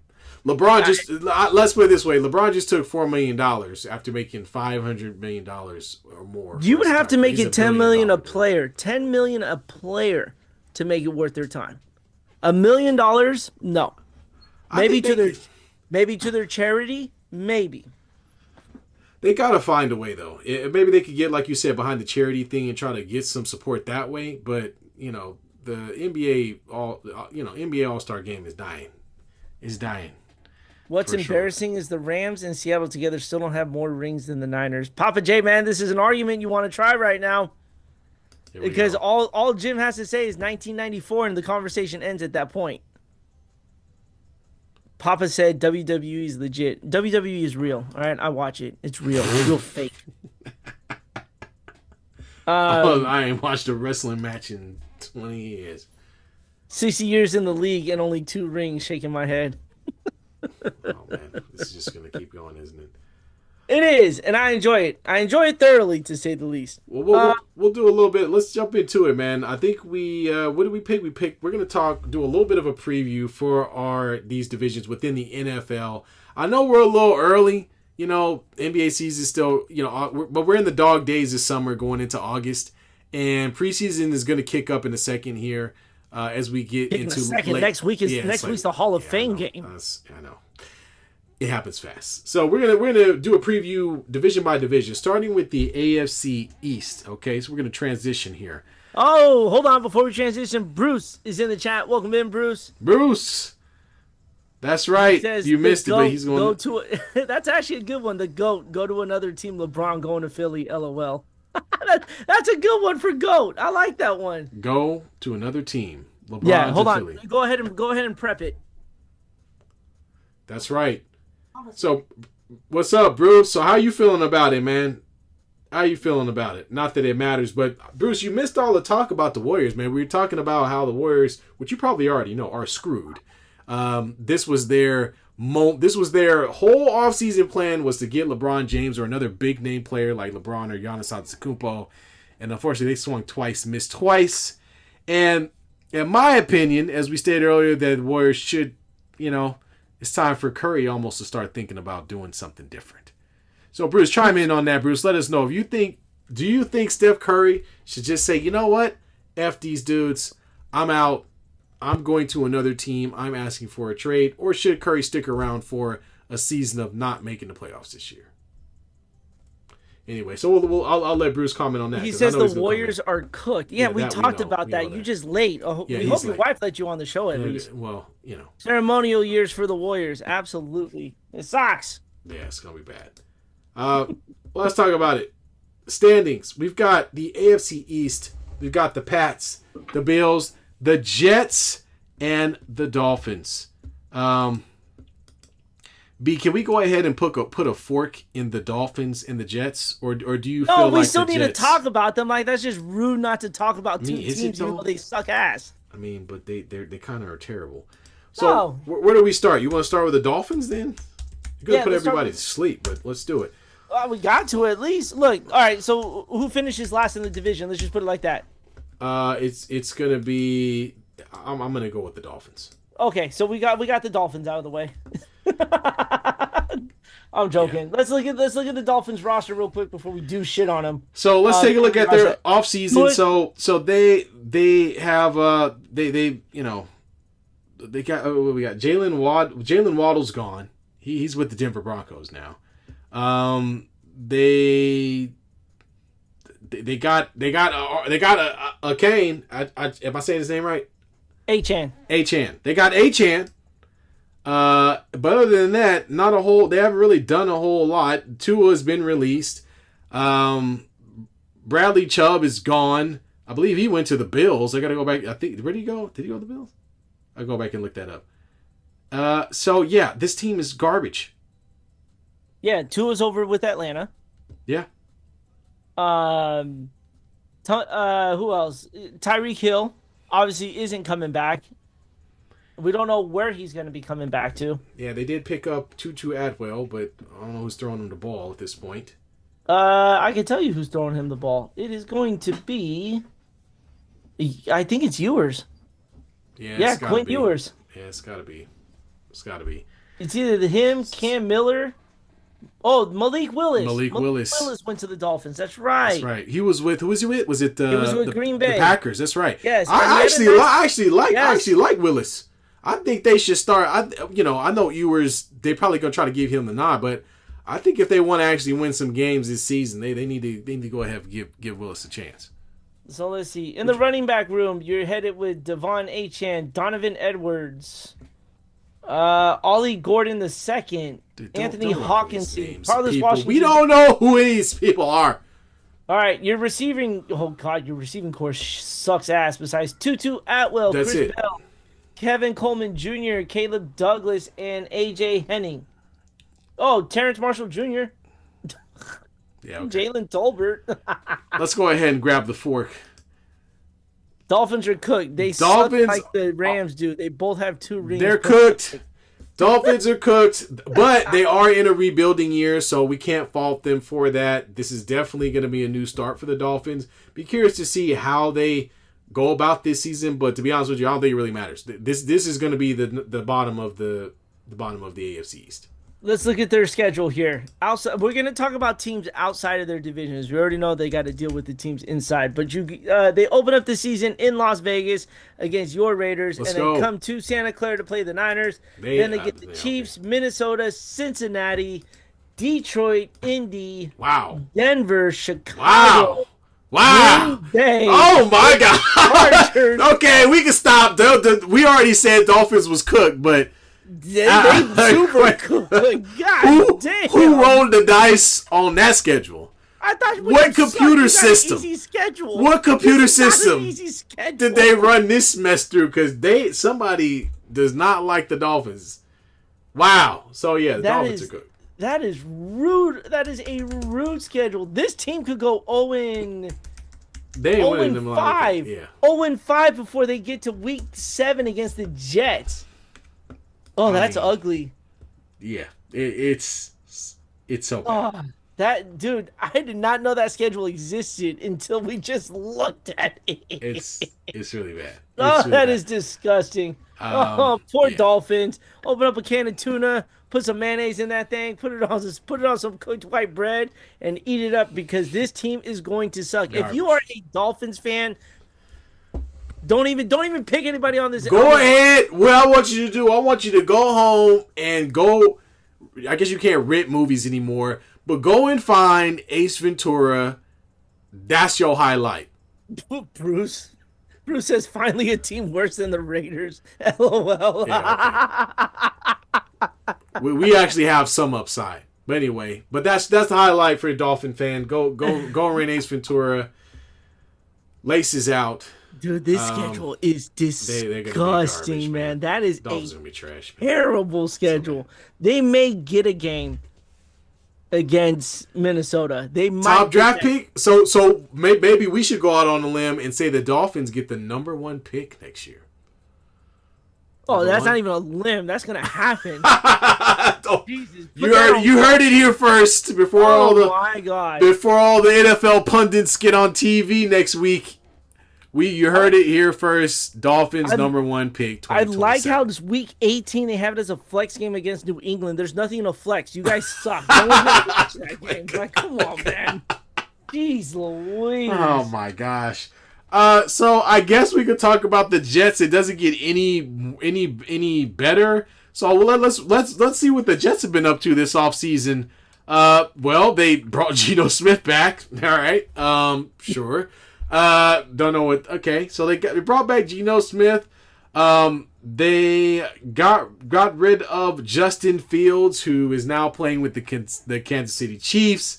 LeBron just let's put it this way: LeBron just took $4 million after making $500 million or more. You For would his have to time. make He's a it 10 million a $1 billion dude. player, 10 million a player to make it worth their time. $1 million, no. I Maybe think to their they maybe to their charity, maybe. they gotta find a way though. Maybe they could get, like you said, behind the charity thing and try to get some support that way. But the NBA All Star game is dying. It's dying What's for sure. embarrassing is the Rams and Seattle together still don't have more rings than the Niners. Papa J, man, this is an argument you want to try right now Here we because go. all Jim has to say is 1994 and the conversation ends at that point. Papa said WWE is legit. WWE is real. All right, I watch it. It's real. It's real fake. Oh, Um, I ain't watched a wrestling match in 20 years. 60 years in the league and only 2 rings. Shaking my head. Oh man, this is just gonna keep going, isn't it? It is, and I enjoy it. I enjoy it thoroughly, to say the least. Well, we'll do a little bit. Let's jump into it, man. I think we what did we pick? We're gonna do a little bit of a preview for these divisions within the NFL. I know we're a little early. NBA season is still but we're in the dog days this summer, going into August, and preseason is gonna kick up in a second here as we get In a into second, late. next week's the Hall of I Fame know. game. I know. It happens fast. So we're gonna do a preview division by division, starting with the AFC East. Okay, so we're gonna transition here. Oh, hold on before we transition. Bruce is in the chat. Welcome in, Bruce. Bruce, that's He right. says You the missed it, but goat he's go going. to that's actually a good one. The goat go to another team. LeBron going to Philly. LOL. That's a good one for goat. I like that one. Go to another team. Yeah, LeBron to hold on. Philly. Go ahead and prep it. That's right. So, what's up, Bruce? So, how you feeling about it, man? How you feeling about it? Not that it matters, but Bruce, you missed all the talk about the Warriors, man. We were talking about how the Warriors, which you probably already know, are screwed. This was their whole offseason plan was to get LeBron James or another big name player like LeBron or Giannis Antetokounmpo, and unfortunately they swung twice, missed twice. And in my opinion, as we stated earlier, that the Warriors should, it's time for Curry almost to start thinking about doing something different. So, Bruce, chime in on that, Bruce. Let us know do you think Steph Curry should just say, you know what? F these dudes. I'm out. I'm going to another team. I'm asking for a trade. Or should Curry stick around for a season of not making the playoffs this year? Anyway, so I'll let Bruce comment on that. He 'Cause I says know the he's gonna Warriors comment. are cooked. Yeah, we that talked know. about We that. know You that. just late. Yeah, We he's hope your late. wife let you on the show at least. Well, Ceremonial years for the Warriors. Absolutely. It sucks. yeah, it's going to be bad. Well, let's talk about it. Standings. We've got the AFC East. We've got the Pats, the Bills, the Jets, and the Dolphins. B, can we go ahead and put a fork in the Dolphins and the Jets, or do you No, feel we like still the need to Jets? talk about them. Like that's just rude not to talk about two Is teams it even though? though they suck ass. I mean, but they kind of are terrible. So No. where do we start? You want to start with the Dolphins then? You're gonna Yeah, put let's start everybody with- to sleep, but let's do it. We got to at least. Look, all right. So who finishes last in the division? Let's just put it like that. It's gonna be. I'm gonna go with the Dolphins. Okay, so we got the Dolphins out of the way. I'm joking. Yeah. Let's look at the Dolphins roster real quick before we do shit on them. So let's take a look at their Good. offseason. So they have they got we got Jalen Waddle's gone. He's with the Denver Broncos now. They got a Kane. Am I saying his name right? Achan. Achan. They got Achan. But other than that, not a whole. They haven't really done a whole lot. Tua has been released. Bradley Chubb is gone. I believe he went to the Bills. I got to go back. I think where did he go? Did he go to the Bills? I'll go back and look that up. So yeah, this team is garbage. Yeah, Tua's over with Atlanta. Yeah. Who else? Tyreek Hill obviously isn't coming back. We don't know where he's going to be coming back to. Yeah, they did pick up Tutu Atwell, but I don't know who's throwing him the ball at this point. I can tell you who's throwing him the ball. It is going to be, I think it's Ewers. Yeah, Yeah, it's gotta Quinn be. Ewers. Yeah, it's gotta be. It's gotta be. It's either him, Cam Miller. Oh, Malik Willis. Malik Willis. Willis went to the Dolphins. That's That's right. right. He was with. Who was he with? Was it He was with Green Bay. the Packers? That's right. Yes. I actually like Willis. I think they should start. I know Ewers. They probably gonna try to give him the nod, but I think if they want to actually win some games this season, they need to go ahead and give Willis a chance. So let's see. In the running back room, you're headed with Devon Achane, Donovan Edwards, Ollie Gordon II, Anthony Hawkinson, Carlos Washington. We don't know who these people are. All right, your receiving. Oh God, your receiving core sucks ass. Besides Tutu Atwell, That's Chris it. Bell, Kevin Coleman Jr., Caleb Douglas, and AJ Henning. Oh, Terrence Marshall Jr., Yeah. Okay. Jalen Tolbert. Let's go ahead and grab the fork. Dolphins are cooked. They suck like the Rams do. They both have 2 rings. They're cooked. Dolphins are cooked, but they are in a rebuilding year, so we can't fault them for that. This is definitely going to be a new start for the Dolphins. Be curious to see how they go about this season, but to be honest with you, I don't think it really matters. This is going to be the bottom of the bottom of the AFC East. Let's look at their schedule here. Outside, we're going to talk about teams outside of their divisions. We already know they got to deal with the teams inside. But they open up the season in Las Vegas against your Raiders, and then come to Santa Clara to play the Niners. Then they get the Chiefs, Minnesota, Cincinnati, Detroit, Indy, Denver, Chicago. Wow. Oh, my God. Okay, we can stop. We already said Dolphins was cooked, but... They super cool. God damn. Who rolled the dice on that schedule? I thought what computer system? Easy schedule. What computer system easy schedule. did they run this mess through? Because somebody does not like the Dolphins. Wow. So yeah, the Dolphins are good. That is rude. That is a rude schedule. This team could go 0-5. Yeah. 0-5 before they get to week 7 against the Jets. Oh, that's ugly. Yeah, it's so bad. That dude, I did not know that schedule existed until we just looked at it. It's really bad. That is disgusting. Poor Dolphins. Open up a can of tuna, put some mayonnaise in that thing, put it on some cooked white bread, and eat it up because this team is going to suck. Garbage. If you are a Dolphins fan, don't even pick anybody on this. Go ahead. What I want you to do, I want you to go home and go. I guess you can't rent movies anymore, but go and find Ace Ventura. That's your highlight. Bruce says finally a team worse than the Raiders. LOL. Yeah, okay. we actually have some upside, but anyway. But that's the highlight for a Dolphin fan. Go rent Ace Ventura. Laces out. Dude, this schedule is disgusting, man. That is Dolphins gonna be trash, man. Terrible schedule. They may get a game against Minnesota. They might top draft pick. So maybe we should go out on a limb and say the Dolphins get the number 1 pick next year. Oh, that's not even a limb. That's gonna happen. Jesus, you heard it here first before all the NFL pundits get on TV next week. You heard it here first. Dolphins number 1 pick. I like how this week 18 they have it as a flex game against New England. There's nothing to flex. You guys suck. No one's gonna watch that game. Like, come on, man. Jeez Louise. Oh my gosh. So I guess we could talk about the Jets. It doesn't get any better. So let's see what the Jets have been up to this offseason. Well, they brought Geno Smith back. All right. Sure. Don't know what. Okay, so they brought back Geno Smith. They got rid of Justin Fields, who is now playing with the Kansas City Chiefs.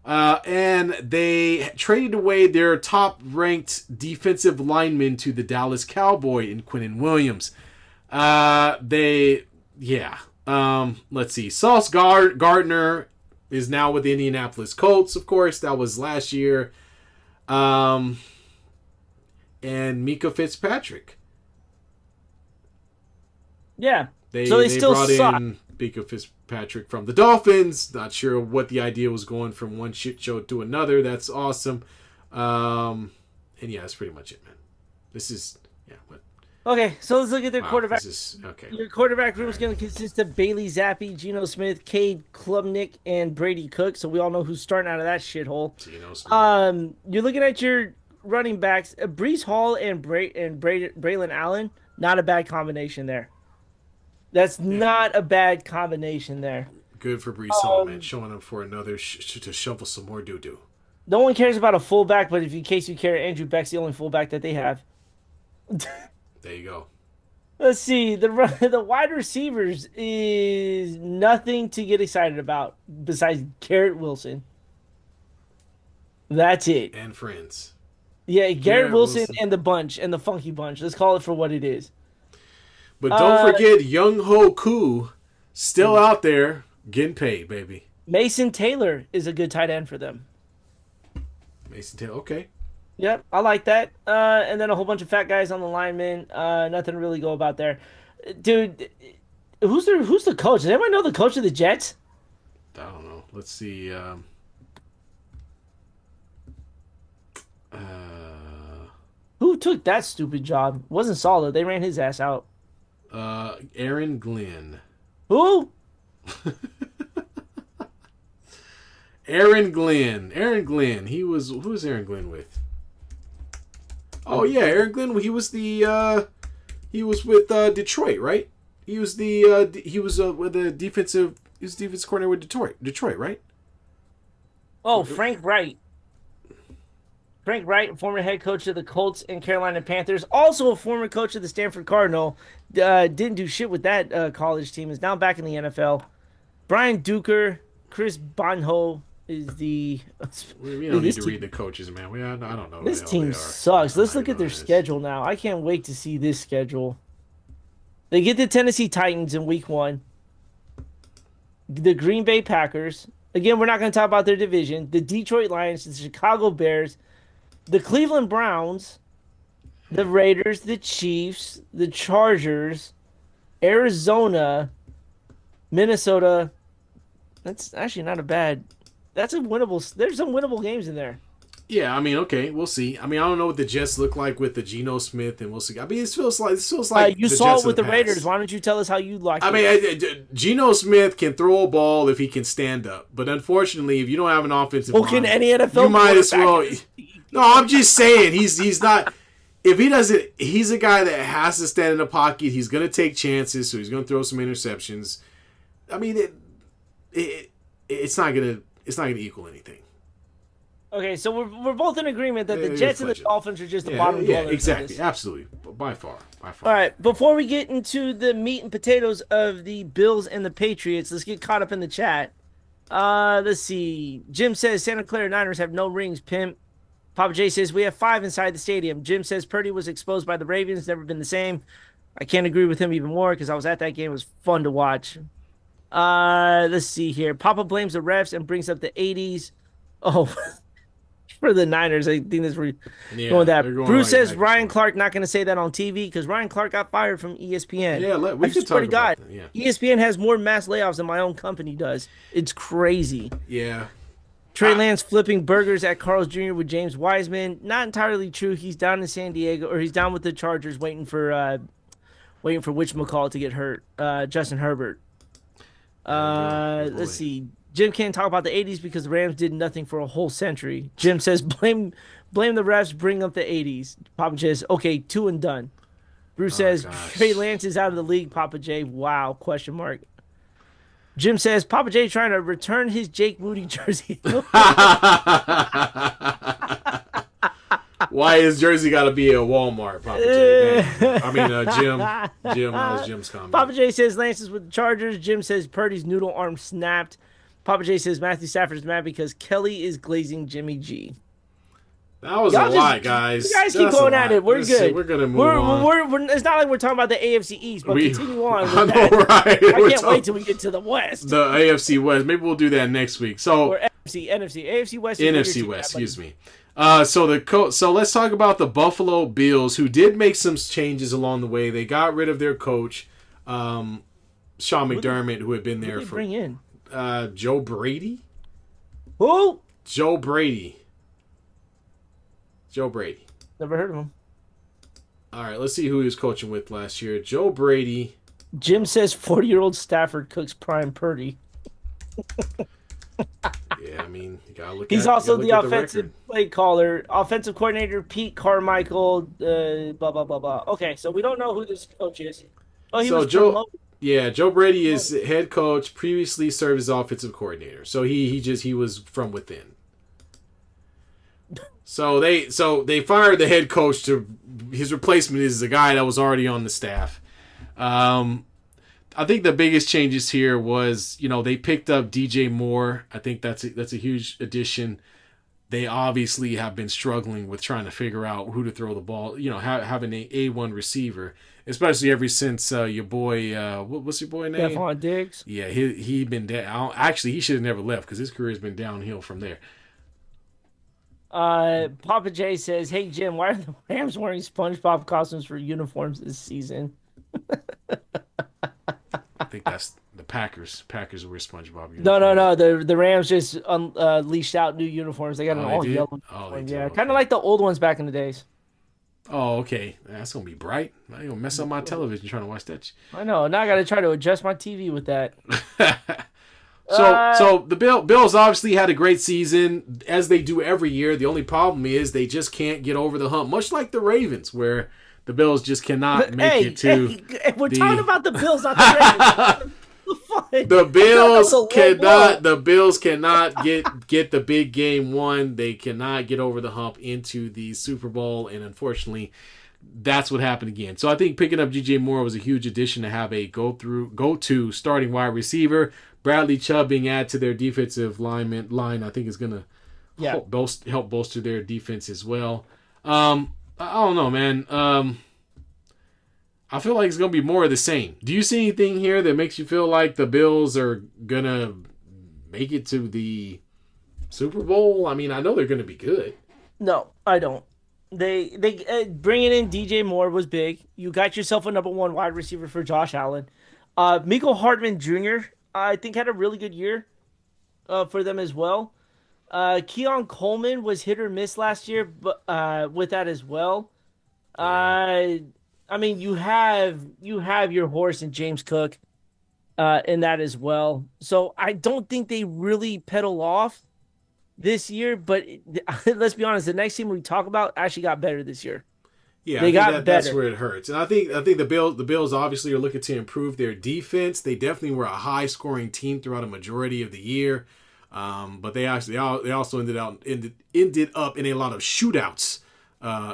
And they traded away their top-ranked defensive lineman to the Dallas Cowboys in Quinnen Williams. Let's see. Sauce Gardner is now with the Indianapolis Colts. Of course, that was last year. And Mika Fitzpatrick. Yeah. They still brought suck. Micah Fitzpatrick from the Dolphins. Not sure what the idea was going from one shit show to another. That's awesome. And yeah, that's pretty much it, man. This is what. Okay, so let's look at their quarterback. Okay. Your quarterback room is going to consist of Bailey Zappi, Geno Smith, Cade Klubnik, and Brady Cook. So we all know who's starting out of that shithole. Geno Smith. You're looking at your running backs, Breece Hall and Braylon Allen. Not a bad combination there. That's not a bad combination there. Good for Breece Hall, man. Showing him for another to shovel some more doo-doo. No one cares about a fullback, but if in case you care, Andrew Beck's the only fullback that they have. There you go. Let's see. The wide receivers is nothing to get excited about besides Garrett Wilson. That's it. And friends. Yeah, Garrett Wilson and the bunch, and the funky bunch. Let's call it for what it is. But don't forget Young Ho Koo still out there getting paid, baby. Mason Taylor is a good tight end for them. Mason Taylor, okay. Yep, I like that. And then a whole bunch of fat guys on the linemen. Nothing to really go about there. Dude, who's the coach? Does anybody know the coach of the Jets? I don't know. Let's see. Who took that stupid job? It wasn't Saleh. They ran his ass out. Aaron Glenn. Who? Aaron Glenn. Who was Aaron Glenn with? Oh yeah, Aaron Glenn. He was with Detroit, right? He was with the defensive. He was defensive coordinator with Detroit, right? Oh, Frank Wright. Frank Wright, former head coach of the Colts and Carolina Panthers, also a former coach of the Stanford Cardinal. Didn't do shit with that college team. Is now back in the NFL. Brian Duker, Chris Bonho is the. We don't need to read the coaches, man. I don't know. This team sucks. Let's look at their schedule now. I can't wait to see this schedule. They get the Tennessee Titans in week 1. The Green Bay Packers. Again, we're not going to talk about their division. The Detroit Lions, the Chicago Bears, the Cleveland Browns, the Raiders, the Chiefs, the Chargers, Arizona, Minnesota. That's actually not a bad. That's a winnable. There's some winnable games in there. Yeah, I mean, okay, we'll see. I mean, I don't know what the Jets look like with the Geno Smith, and we'll see. I mean, it feels like you the saw Jets it with the past. Raiders. Why don't you tell us how you like it? I mean, Geno Smith can throw a ball if he can stand up, but unfortunately, if you don't have an offensive line, can any NFL you might as well. No, I'm just saying he's not. If he doesn't, he's a guy that has to stand in the pocket. He's going to take chances, so he's going to throw some interceptions. I mean, it's not going to equal anything. Okay, so we're both in agreement that the Jets and the Dolphins are just the bottom dwellers. Yeah, exactly, absolutely, by far. All right, before we get into the meat and potatoes of the Bills and the Patriots, let's get caught up in the chat. Let's see. Jim says Santa Clara Niners have no rings, pimp. Papa J says we have 5 inside the stadium. Jim says Purdy was exposed by the Ravens, never been the same. I can't agree with him even more because I was at that game. It was fun to watch. Let's see here. Papa blames the refs and brings up the 80s. Oh, for the Niners, I think that's where going that. Bruce says Ryan Clark not going to say that on TV because Ryan Clark got fired from ESPN. Yeah, we should talk about that. Yeah. ESPN has more mass layoffs than my own company does. It's crazy. Yeah. Trey Lance flipping burgers at Carl's Jr. with James Wiseman. Not entirely true. He's down in San Diego, or he's down with the Chargers, waiting for whatchamacallit to get hurt. Justin Herbert. Let's see. Jim can't talk about the 80s because the Rams did nothing for a whole century. Jim says blame the refs, bring up the 80s. Papa J says, okay, 2 and done. Bruce says Trey Lance is out of the league, Papa J. Wow, question mark. Jim says Papa J trying to return his Jake Moody jersey. Why is jersey got to be a Walmart, Papa J? I mean, Jim. That was Jim's comment. Papa J says Lance is with the Chargers. Jim says Purdy's noodle arm snapped. Papa J says Matthew Stafford's mad because Kelly is glazing Jimmy G. That was a lot, guys. You guys keep going at it. We're good. We're gonna move on. It's not like we're talking about the AFC East, but continue on. I know, right? I can't wait till we get to the West. The AFC West. Maybe we'll do that next week. Or NFC West. NFC West. Excuse me. So let's talk about the Buffalo Bills, who did make some changes along the way. They got rid of their coach. Sean McDermott, who had been there they for bring in Joe Brady. who? Joe Brady. Never heard of him. All right, let's see who he was coaching with last year. Joe Brady. Jim says 40-year-old Stafford cooks prime Purdy. Yeah, I mean, you gotta look. He's also the offensive play caller, offensive coordinator Pete Carmichael. Blah blah blah blah. Okay, so we don't know who this coach is. Oh, he was promoted. Yeah, Joe Brady is head coach. Previously served as offensive coordinator, so he was from within. So they fired the head coach. His replacement is a guy that was already on the staff. I think the biggest changes here was, they picked up DJ Moore. I think that's a huge addition. They obviously have been struggling with trying to figure out who to throw the ball. Having an A1 receiver, especially ever since your boy, what's your boy name? Stephon Diggs. Yeah, he been down. Actually, he should have never left because his career has been downhill from there. Papa J says, "Hey Jim, why are the Rams wearing SpongeBob costumes for uniforms this season?" I think that's the Packers. Packers wear SpongeBob uniforms. No. The Rams just leashed out new uniforms. They got an all yellow uniform. Yeah, kind of like the old ones back in the days. Oh, okay. That's gonna be bright. I'm gonna mess up my television trying to watch that. I know. Now I got to try to adjust my TV with that. So the Bills obviously had a great season, as they do every year. The only problem is they just can't get over the hump, much like the Ravens, where the Bills just cannot make it to. We're talking about the Bills, not the Ravens. The Bills cannot get the big game won. They cannot get over the hump into the Super Bowl, and unfortunately, that's what happened again. So I think picking up DJ Moore was a huge addition to have a go-to starting wide receiver. Bradley Chubb being added to their defensive line, I think is going to help bolster their defense as well. I don't know, man. I feel like it's going to be more of the same. Do you see anything here that makes you feel like the Bills are going to make it to the Super Bowl? I mean, I know they're going to be good. No, I don't. They bringing in DJ Moore was big. You got yourself a number one wide receiver for Josh Allen. Mecole Hardman Jr., I think, had a really good year for them as well. Keon Coleman was hit or miss last year, but with that as well. I mean, you have your horse in James Cook in that as well. So I don't think they really pedal off this year. But let's be honest, the next team we talk about actually got better this year. Yeah, they got better. That's where it hurts. And I think the Bills obviously are looking to improve their defense. They definitely were a high scoring team throughout a majority of the year. But they also ended up in a lot of shootouts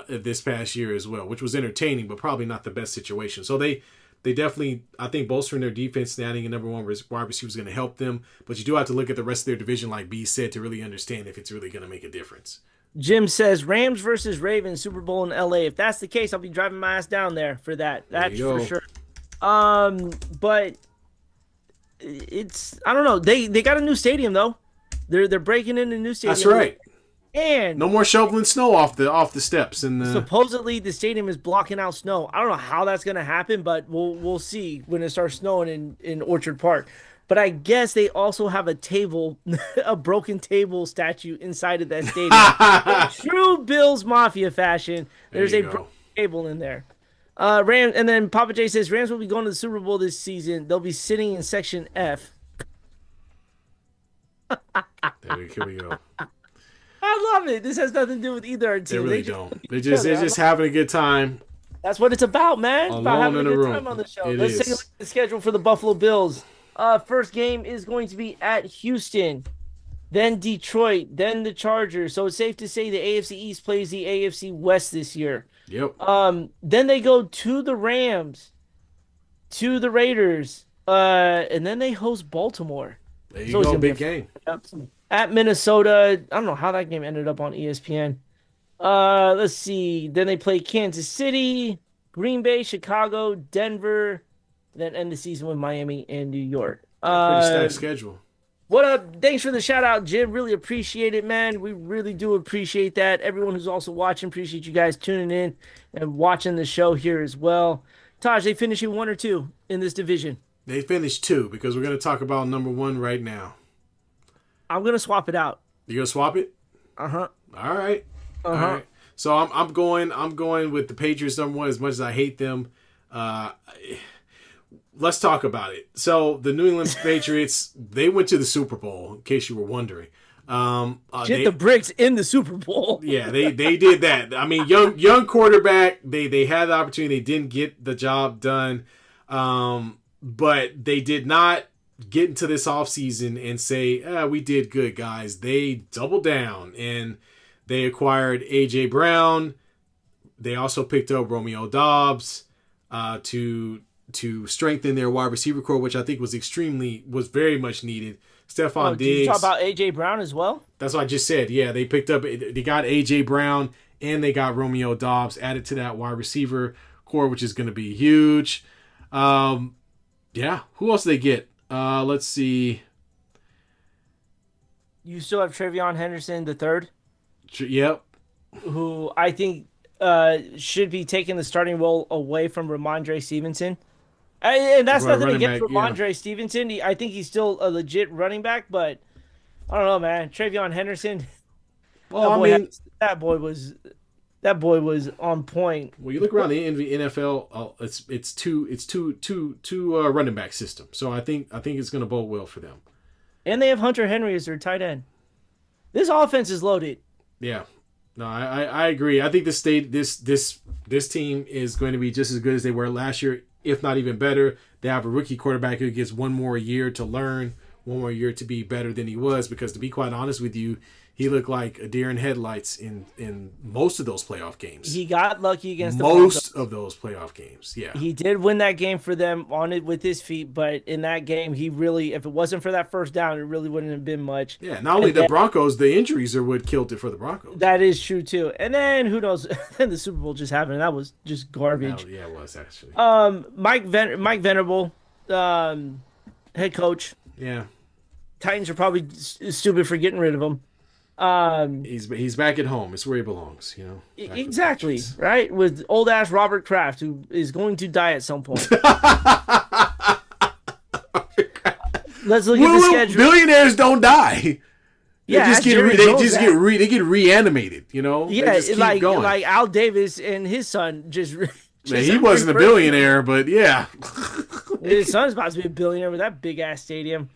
this past year as well, which was entertaining, but probably not the best situation. So they definitely, I think, bolstering their defense and adding a number one wide receiver is going to help them. But you do have to look at the rest of their division, like B said, to really understand if it's really going to make a difference. Jim says Rams versus Ravens Super Bowl in LA. If that's the case, I'll be driving my ass down there for that. That's for sure. But it's, I don't know. They got a new stadium though. They're breaking in a new stadium. That's right. And no more shoveling snow off the steps. And supposedly the stadium is blocking out snow. I don't know how that's gonna happen, but we'll see when it starts snowing in Orchard Park. But I guess they also have a table, a broken table statue inside of that stadium. True Bills Mafia fashion. There's a broken table in there. Rams, and then Papa J says Rams will be going to the Super Bowl this season. They'll be sitting in Section F. Here we go. I love it. This has nothing to do with either team. They really don't. They're just having a good time. That's what it's about, man. It's about having a good time on the show. Let's take a look at the schedule for the Buffalo Bills. First game is going to be at Houston, then Detroit, then the Chargers. So it's safe to say the AFC East plays the AFC West this year. Yep. Then they go to the Rams, to the Raiders, and then they host Baltimore. There you go, big game. At Minnesota. I don't know how that game ended up on ESPN. Let's see. Then they play Kansas City, Green Bay, Chicago, Denver, then end the season with Miami and New York. Pretty stacked schedule. What up? Thanks for the shout out, Jim. Really appreciate it, man. We really do appreciate that. Everyone who's also watching, appreciate you guys tuning in and watching the show here as well. Taj, they finishing 1 or 2 in this division? They finished 2 because we're going to talk about number 1 right now. I'm gonna swap it out. You gonna swap it? Uh-huh. All right. Uh-huh. All right. So I'm going with the Patriots number 1 as much as I hate them. Let's talk about it. So the New England Patriots, they went to the Super Bowl, in case you were wondering. The bricks in the Super Bowl. Yeah, they did that. I mean, young quarterback, they had the opportunity, they didn't get the job done. But they did not get into this offseason and say, we did good, guys. They doubled down and they acquired A.J. Brown. They also picked up Romeo Doubs to strengthen their wide receiver core, which I think was very much needed. Stephon Diggs. Did you talk about A.J. Brown as well? That's what I just said. Yeah, they got A.J. Brown and they got Romeo Doubs added to that wide receiver core, which is going to be huge. Yeah, who else did they get? Let's see. You still have Travion Henderson III. Yep. Who I think should be taking the starting role away from Ramondre Stevenson. And that's nothing against Ramondre Stevenson. I think he's still a legit running back, but I don't know, man. Travion Henderson. Well, that boy was on point. Well, you look around the NFL, it's two running back system. So I think it's going to bode well for them. And they have Hunter Henry as their tight end. This offense is loaded. Yeah, no, I agree. I think this team is going to be just as good as they were last year, if not even better. They have a rookie quarterback who gets one more year to learn, one more year to be better than he was. Because to be quite honest with you, he looked like a deer in headlights in most of those playoff games. He got lucky against most of those playoff games. Yeah, he did win that game for them on it with his feet, but in that game, he really, if it wasn't for that first down, it really wouldn't have been much. Yeah, not only the Broncos, the injuries are what killed it for the Broncos. That is true too. And then who knows? Then the Super Bowl just happened. And that was just garbage. Yeah, it was actually. Mike Venable, head coach. Yeah. Titans are probably stupid for getting rid of him. He's back at home. It's where he belongs, you know. Exactly, right? With old ass Robert Kraft, who is going to die at some point. Let's look at the schedule. Billionaires don't die. Yeah, they get reanimated, you know. Yeah, like Al Davis and his son just man, he wasn't a billionaire, but yeah. His son's about to be a billionaire with that big ass stadium.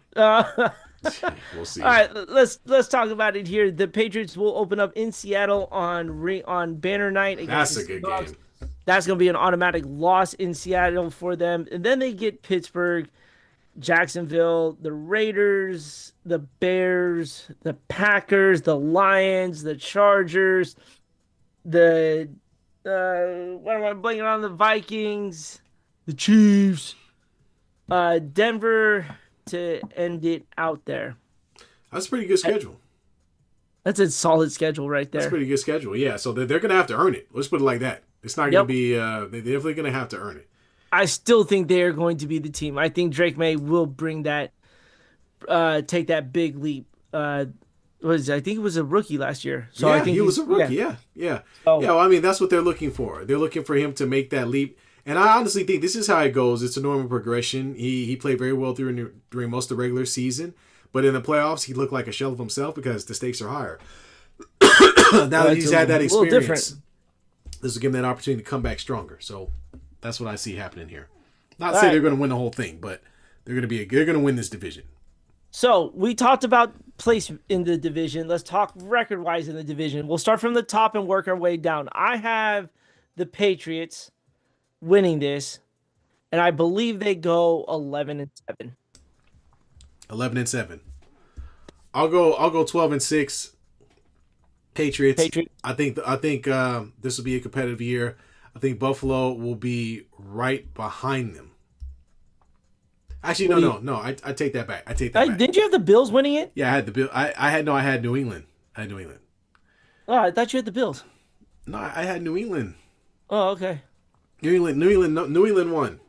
We'll see. All right, let's talk about it here. The Patriots will open up in Seattle on Banner Night. That's a good game. That's going to be an automatic loss in Seattle for them. And then they get Pittsburgh, Jacksonville, the Raiders, the Bears, the Packers, the Lions, the Chargers, what am I blanking on? The Vikings, the Chiefs, Denver to end it out there. That's a pretty good schedule. That's a solid schedule right there. That's a pretty good schedule, yeah. So they're going to have to earn it. Let's put it like that. It's not going to be they're definitely going to have to earn it. I still think they are going to be the team. I think Drake May will bring that, take that big leap. I think it was a rookie last year. So yeah, I think he was a rookie, yeah. So, yeah, well, I mean, that's what they're looking for. They're looking for him to make that leap. And I honestly think this is how it goes. It's a normal progression. He played very well during most of the regular season. But in the playoffs, he looked like a shell of himself because the stakes are higher. Now that he's had that experience, this will give him that opportunity to come back stronger. So that's what I see happening here. Not to say they're going to win the whole thing, but they're going to win this division. So we talked about place in the division. Let's talk record-wise in the division. We'll start from the top and work our way down. I have the Patriots winning this, and I believe they go 11-7. 11-7. I'll go 12-6. Patriots. I think this will be a competitive year. I think Buffalo will be right behind them. Actually, no. I take that back. Back. Didn't you have the Bills winning it? Yeah, I had the Bill. I had New England. Oh, I thought you had the Bills. No, I had New England. Oh, okay. New England won.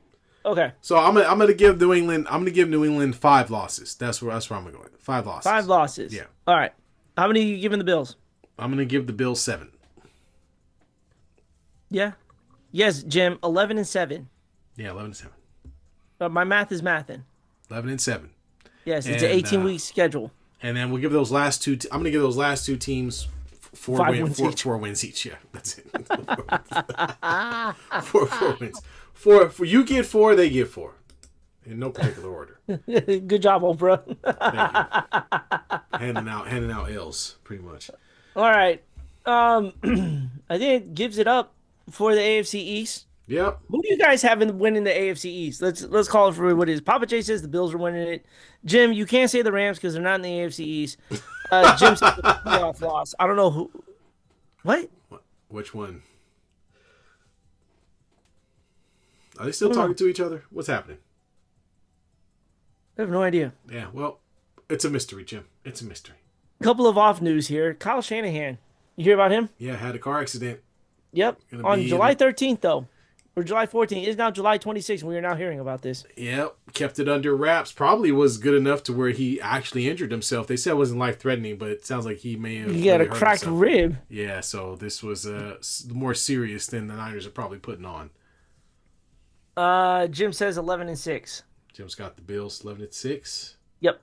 Okay. So I'm gonna give New England 5 losses. That's where I'm gonna go. 5 losses. 5 losses. Yeah. All right. How many are you giving the Bills? I'm gonna give the Bills 7. Yeah. Yes, Jim. 11-7. Yeah, 11-7. My math is mathing. 11-7. Yes, it's an 18-week schedule. And then we'll give those last two. I'm going to give those last two teams four wins each. Yeah, that's it. four wins. For you get 4, they get 4, in no particular order. Good job, Oprah. Thank you. Handing out L's, pretty much. All right. I think it gives it up for the AFC East. Yep. Who do you guys have in winning the AFC East? Let's call it for what it is. Papa J says the Bills are winning it. Jim, you can't say the Rams because they're not in the AFC East. Jim says the playoff loss. I don't know who. What? Which one? Are they still talking to each other? What's happening? I have no idea. Yeah, well, it's a mystery, Jim. It's a mystery. Couple of off news here. Kyle Shanahan. You hear about him? Yeah, had a car accident. Yep. On July 13th, though. Or July 14th. It's now July 26th, and we are now hearing about this. Yep. Kept it under wraps. Probably was good enough to where he actually injured himself. They said it wasn't life-threatening, but it sounds like he may have. He had a cracked rib. Yeah, so this was more serious than the Niners are probably putting on. Jim says 11-6. Jim's got the Bills 11-6. Yep.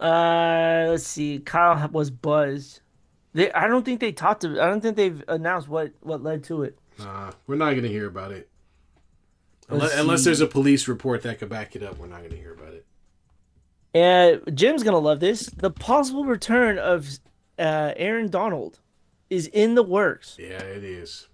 Let's see. Kyle was buzzed. I don't think they talked to. I don't think they've announced what led to it. We're not gonna hear about it unless there's a police report that could back it up. We're not gonna hear about it. And Jim's gonna love this. The possible return of Aaron Donald is in the works. Yeah, it is.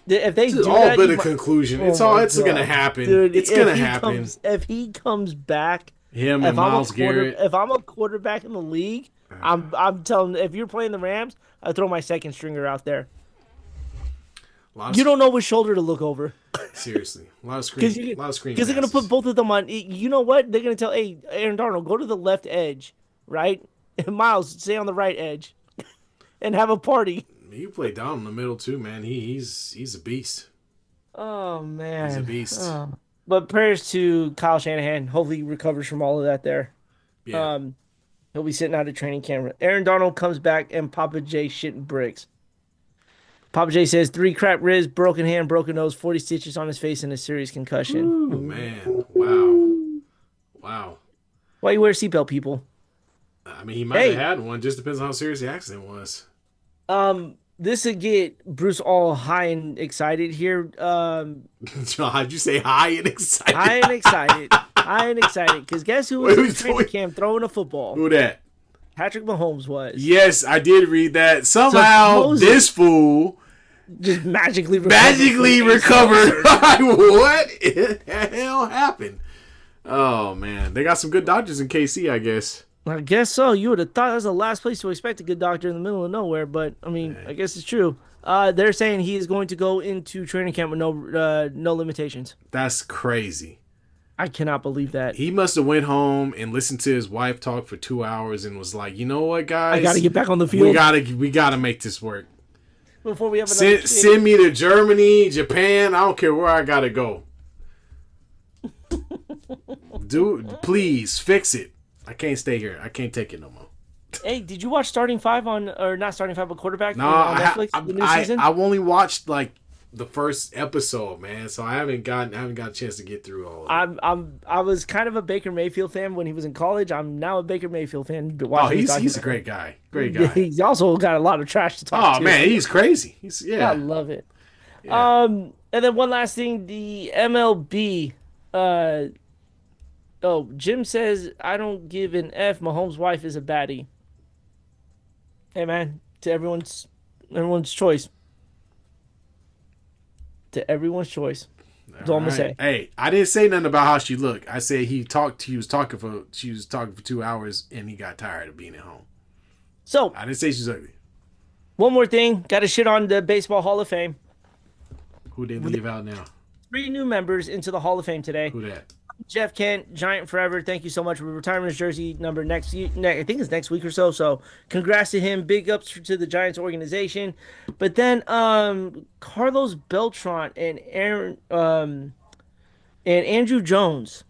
If they do all that, but a conclusion. It's gonna happen. Dude, it's gonna happen. If he comes back, him and Myles Garrett. If I'm a quarterback in the league, I'm telling. If you're playing the Rams, I throw my second stringer out there. You don't know which shoulder to look over. Seriously, a lot of screen. Because they're gonna put both of them on. You know what? They're gonna tell, hey, Aaron Darnold, go to the left edge, right? And Miles, stay on the right edge, and have a party. You play down in the middle too, man. He's a beast. Oh man, he's a beast. But prayers to Kyle Shanahan. Hopefully he recovers from all of that there. Yeah. He'll be sitting out of training camp. Aaron Donald comes back and Papa J shitting bricks. Papa J says 3 cracked ribs, broken hand, broken nose, 40 stitches on his face, and a serious concussion. Ooh, man. Wow. Why you wear a seatbelt, people? I mean, he might have had one. Just depends on how serious the accident was. This would get Bruce all high and excited here. How'd you say high and excited? High and excited. High and excited. Because guess who was in training camp throwing a football? Who that? Patrick Mahomes was. Yes, I did read that. Somehow, this fool just magically recovered. What the hell happened? Oh, man. They got some good doctors in KC, I guess. I guess so. You would have thought that was the last place to expect a good doctor in the middle of nowhere, but, I mean, I guess it's true. They're saying he is going to go into training camp with no limitations. That's crazy. I cannot believe that. He must have went home and listened to his wife talk for 2 hours and was like, you know what, guys? I got to get back on the field. We gotta make this work. Before we have send me to Germany, Japan. I don't care where I got to go. Dude, please, fix it. I can't stay here. I can't take it no more. Hey, did you watch Starting Five not Starting Five, but Quarterback on Netflix? The new season? I've only watched like the first episode, man. So I haven't got a chance to get through all of it. I was kind of a Baker Mayfield fan when he was in college. I'm now a Baker Mayfield fan. He's a great guy. Great guy. He's also got a lot of trash to talk to. Oh man, he's crazy. I love it. Yeah. And then one last thing, the MLB. Jim says, I don't give an F. Mahomes' wife is a baddie. Hey, man, to everyone's choice. To everyone's choice. That's all I'm going to say. Hey, I didn't say nothing about how she looked. I said she was talking for 2 hours and he got tired of being at home. So I didn't say she's ugly. One more thing. Got to shit on the Baseball Hall of Fame. Who they leave out now? 3 new members into the Hall of Fame today. Who that? Jeff Kent, Giant Forever. Thank you so much. We're retiring his jersey number I think it's next week or so. So congrats to him. Big ups to the Giants organization. But then Carlos Beltran and Andrew Jones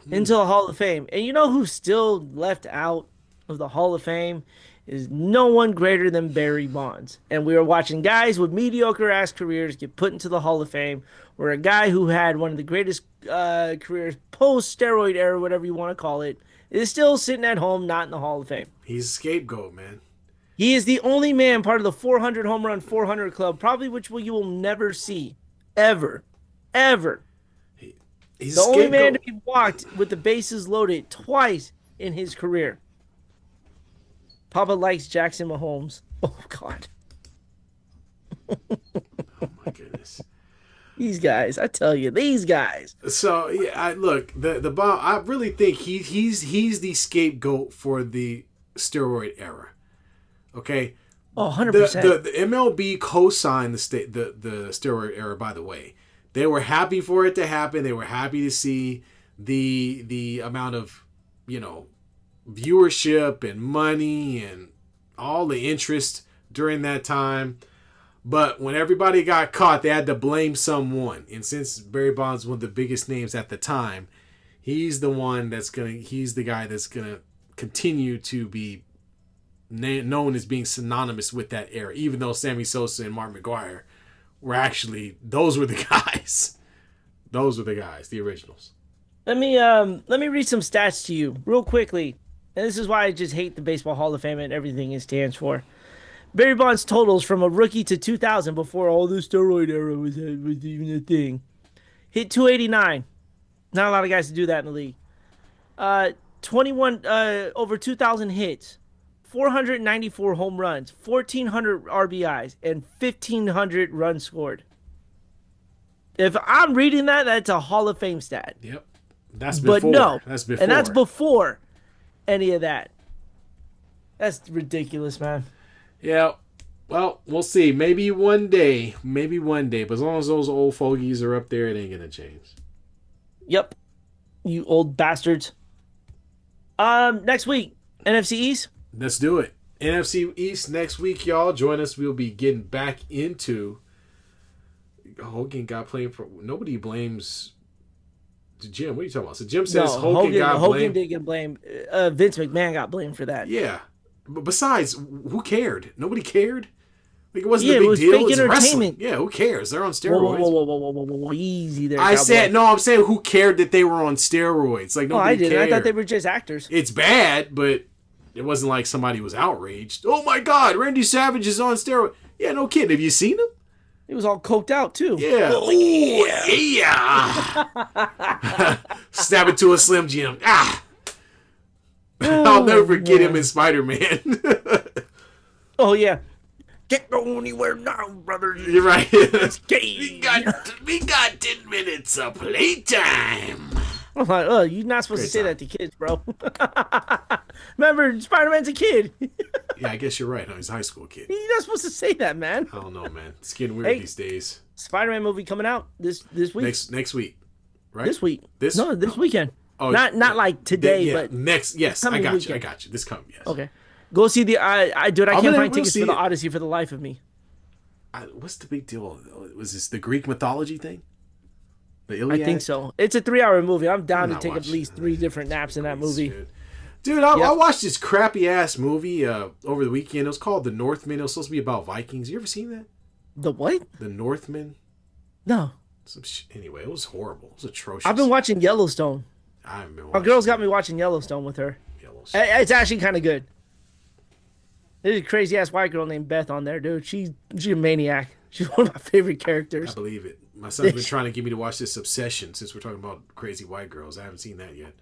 into the Hall of Fame. And you know who's still left out of the Hall of Fame is no one greater than Barry Bonds. And we are watching guys with mediocre ass careers get put into the Hall of Fame, where a guy who had one of the greatest careers post steroid era, whatever you want to call it, is still sitting at home, not in the Hall of Fame. He's a scapegoat, man. He is the only man part of the 400 home run 400 club, probably which you will never see, ever. He's the only man to be walked with the bases loaded twice in his career. Papa likes Jackson Mahomes. Oh, God. Oh, my goodness. These guys, I tell you, these guys. So, yeah, look, the Bob, I really think he's the scapegoat for the steroid era. Okay? Oh, 100%. The MLB co-signed the steroid era, by the way. They were happy for it to happen. They were happy to see the amount of, viewership and money and all the interest during that time. But when everybody got caught, they had to blame someone. And since Barry Bonds was one of the biggest names at the time, he's the guy that's going to continue to be known as being synonymous with that era, even though Sammy Sosa and Mark McGwire those were the guys. Those were the guys, the originals. Let me read some stats to you real quickly. And this is why I just hate the Baseball Hall of Fame and everything it stands for. Barry Bonds totals from a rookie to 2000, before all the steroid era was even a thing. Hit 289. Not a lot of guys to do that in the league. 21 over 2,000 hits. 494 home runs, 1,400 RBIs, and 1,500 runs scored. If I'm reading that, that's a Hall of Fame stat. Yep. That's before. But no. That's before. And that's before any of that. That's ridiculous, man. Yeah. Well, we'll see. Maybe one day. But as long as those old fogies are up there, it ain't going to change. Yep. You old bastards. Next week, NFC East. Let's do it. NFC East next week, y'all. Join us. We'll be getting back into Hogan got blamed for. Nobody blames Jim. What are you talking about? So Jim says Hogan did get blamed. Vince McMahon got blamed for that. Yeah. But besides, who cared? Nobody cared. Like, it wasn't a big it was deal. fake It was entertainment. wrestling. Yeah, who cares? They're on steroids. Whoa, easy there. I'm saying who cared that they were on steroids? Like, nobody I didn't. cared. I thought they were just actors. It's bad, but it wasn't like somebody was outraged. Oh my God, Randy Savage is on steroids. Yeah, no kidding. Have you seen him? He was all coked out too. Yeah. Oh, yeah. Stab it to a Slim Jim. I'll never forget him in Spider-Man. Oh yeah. Can't go anywhere now, brother. You're right. we got 10 minutes of playtime. I'm like, oh, you're not supposed to say that to kids, bro. Remember, Spider-Man's a kid. Yeah, I guess you're right. He's a high school kid. You're not supposed to say that, man. I don't know, man. It's getting weird these days. Spider-Man movie coming out this week. Next week, right? This week. This weekend. Oh, not like today, but next. Yes, I got weekend. you. I got you. This coming. Yes. Okay. Go see the. I can't find tickets for the it. Odyssey for the life of me. What's the big deal? Was this the Greek mythology thing? The Iliad? I think so. It's a 3-hour movie. I'm down to take at least 3 different naps in that movie. Dude, I watched this crappy ass movie over the weekend. It was called The Northman. It was supposed to be about Vikings. You ever seen that? The what? The Northman. No. Anyway, it was horrible. It was atrocious. I've been watching Yellowstone. My girl's got me watching Yellowstone with her. It's actually kind of good. There's a crazy ass white girl named Beth on there, dude. She's a maniac. She's one of my favorite characters. I believe it. My son's been trying to get me to watch this Obsession since we're talking about crazy white girls. I haven't seen that yet.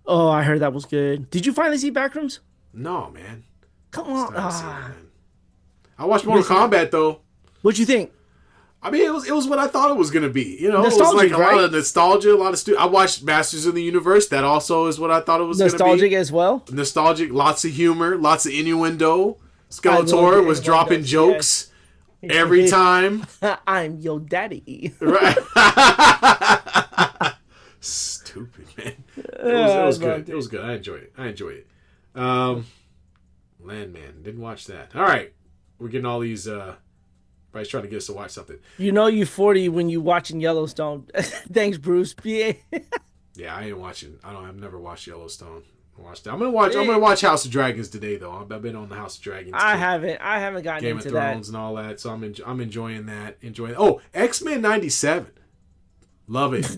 Oh, I heard that was good. Did you finally see Backrooms? No, man. Come on. I watched Mortal Kombat though. What'd you think? I mean, it was what I thought it was gonna be. You know, nostalgic, it was like a lot of nostalgia, a lot of I watched Masters of the Universe. That also is what I thought it was. Nostalgic as well. Nostalgic, lots of humor, lots of innuendo. Skeletor was dropping jokes every time. I'm your daddy. Right. Stupid, man. It was good. It was good. I enjoyed it. Landman. Didn't watch that. All right. We're getting all these. Everybody's trying to get us to watch something. You know you're 40 when you watching Yellowstone. Thanks, Bruce. Yeah, I ain't watching. I've never watched Yellowstone. Watch that. I'm gonna watch House of Dragons today, though. I've been on the House of Dragons. I haven't gotten Game into of Thrones and all that. So I'm enjoying that. Oh, X-Men '97. Love it.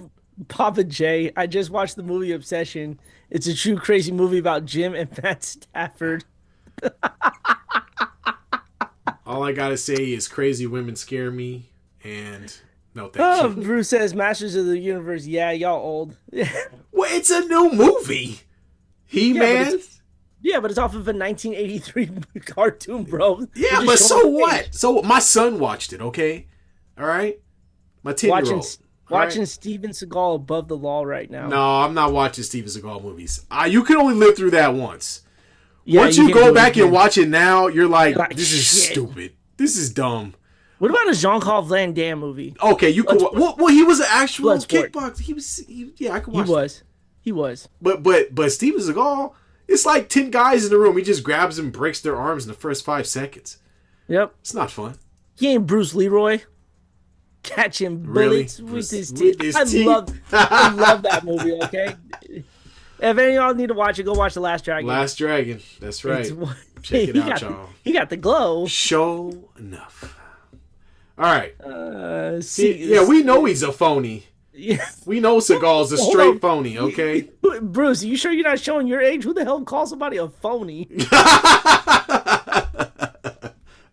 Papa J. I just watched the movie Obsession. It's a true crazy movie about Jim and Matt Stafford. All I gotta say is crazy women scare me, and no thank you. Bruce says Masters of the Universe. Yeah, y'all old. Well, it's a new movie. He-Man. Yeah, but it's off of a 1983 cartoon, bro. Yeah, but so what? So my son watched it. Okay, all right. My 10-year-old watching Steven Seagal Above the Law right now. No, I'm not watching Steven Seagal movies. You can only live through that once. Yeah, once you go back and watch it now, you're like this is shit. Stupid. This is dumb. What about a Jean-Claude Van Damme movie? Okay, you could. Well, he was an actual kickboxer. I could watch. He was. But Steven Seagal, it's like 10 guys in the room. He just grabs them, breaks their arms in the first 5 seconds. Yep. It's not fun. He ain't Bruce Leroy. Catching bullets with his teeth. I love that movie, okay? If any of y'all need to watch it, go watch The Last Dragon. Last Dragon. That's right. Check it out, y'all. He got the glow. Show enough. All right. We know he's a phony. Yeah. We know Seagal's a straight phony, okay? Bruce, you sure you're not showing your age? Who the hell calls somebody a phony?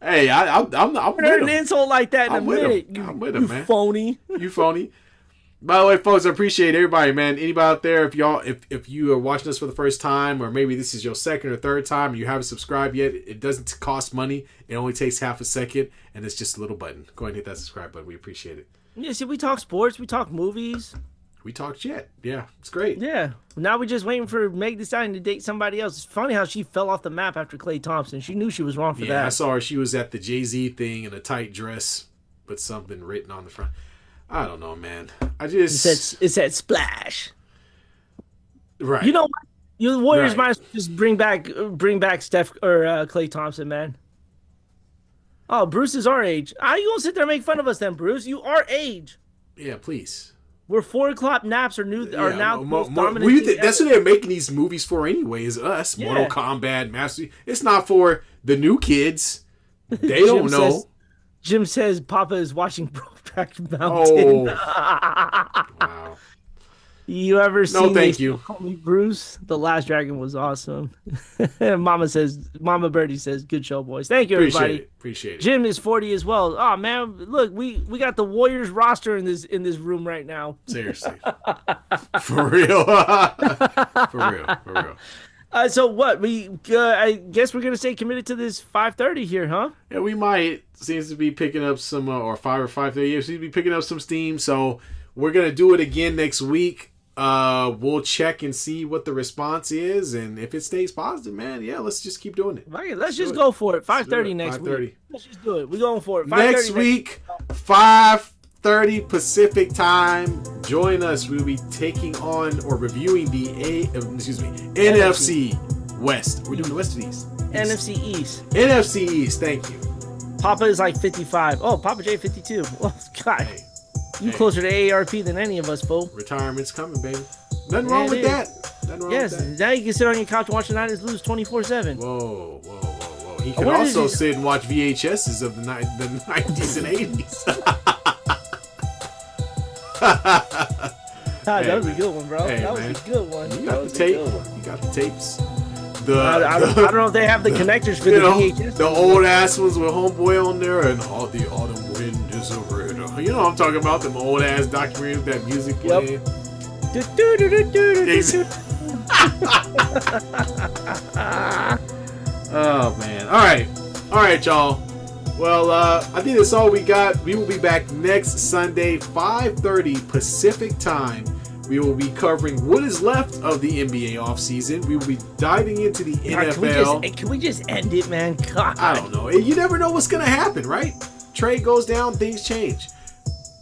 Hey, I'm heard an insult like that in a minute. I'm with him, man. Phony. You phony. By the way, folks, I appreciate everybody, man. Anybody out there, if you are watching us for the first time, or maybe this is your second or third time and you haven't subscribed yet, it doesn't cost money. It only takes half a second, and it's just a little button. Go ahead and hit that subscribe button. We appreciate it. Yeah, see, we talk sports, we talk movies. We talk shit. Yeah, it's great. Yeah. Now we're just waiting for Meg deciding to date somebody else. It's funny how she fell off the map after Klay Thompson. She knew she was wrong for that. Yeah, I saw her. She was at the Jay-Z thing in a tight dress with something written on the front. I don't know, man. It said splash. Right. You know what? The Warriors might just bring back Steph or Klay Thompson, man. Oh, Bruce is our age. How you gonna sit there and make fun of us then, Bruce? You our age. Yeah, please. We're 4 o'clock naps are now most dominant. That's what they're making these movies for anyway, is us. Yeah. Mortal Kombat, Master. It's not for the new kids. They don't know. Jim says Papa is watching Brokeback Mountain. Oh. Wow. You ever seen No, thank you. Call Me Bruce? The Last Dragon was awesome. Mama Birdie says, good show, boys. Thank you, everybody. Appreciate it. Jim is 40 as well. Oh man, look, we got the Warriors roster in this room right now. Seriously. For real. For real. So what? I guess we're gonna stay committed to this 5:30 here, huh? Yeah, we might. Seems to be picking up some, or 5 or 5:30. Seems to be picking up some steam. So we're gonna do it again next week. We'll check and see what the response is, and if it stays positive, man, yeah, let's just keep doing it. Right, let's just go for it. 5:30 next week. Let's just do it. We're going for it. Next week, 5:30 Pacific time. Join us. We'll be taking on or reviewing the NFC West. We're doing the West or the East? NFC East. NFC East. Thank you. Papa is like 55. Oh, Papa J 52. Oh God. Hey. You closer to AARP than any of us, fool. Retirement's coming, baby. Nothing wrong with that. Yes, now you can sit on your couch and watch the Niners lose 24/7. Whoa. He can also sit and watch VHSs of the 90s and 80s. That was a good one, bro. That was a good one. You got the tape. You got the tapes. I don't know if they have the connectors for the VHS. The old ass ones with Homeboy on there, and all the autumn wind is over it. You know what I'm talking about? Them old ass documentaries with that music playing. Oh man. All right, y'all. Well, I think that's all we got. We will be back next Sunday, 5:30 Pacific time. We will be covering what is left of the NBA offseason. We will be diving into the NFL. Can we just end it, man? God. I don't know. You never know what's going to happen, right? Trade goes down, things change.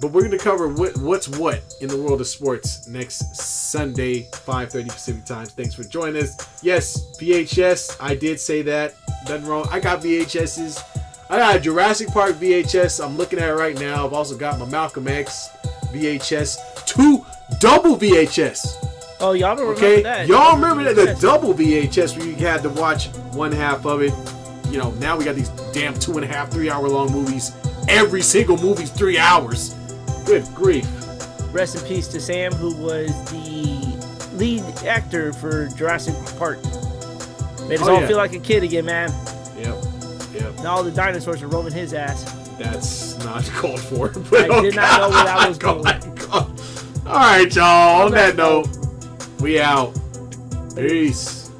But we're going to cover what's what in the world of sports next Sunday, 5:30 Pacific time. Thanks for joining us. Yes, VHS. I did say that. Nothing wrong. I got VHSs. I got a Jurassic Park VHS I'm looking at right now. I've also got my Malcolm X VHS. 2 double VHS. Oh, y'all don't Okay, remember that? y'all remember that the double VHS where you had to watch one half of it. You know, now we got these damn 2.5, 3 hour long movies. Every single movie's 3 hours. Good grief. Rest in peace to Sam, who was the lead actor for Jurassic Park. Made us all feel like a kid again, man. Yep. Now all the dinosaurs are roaming his ass. That's not called for. But I did not know where that was going. All right, y'all. On that note, we out. Peace.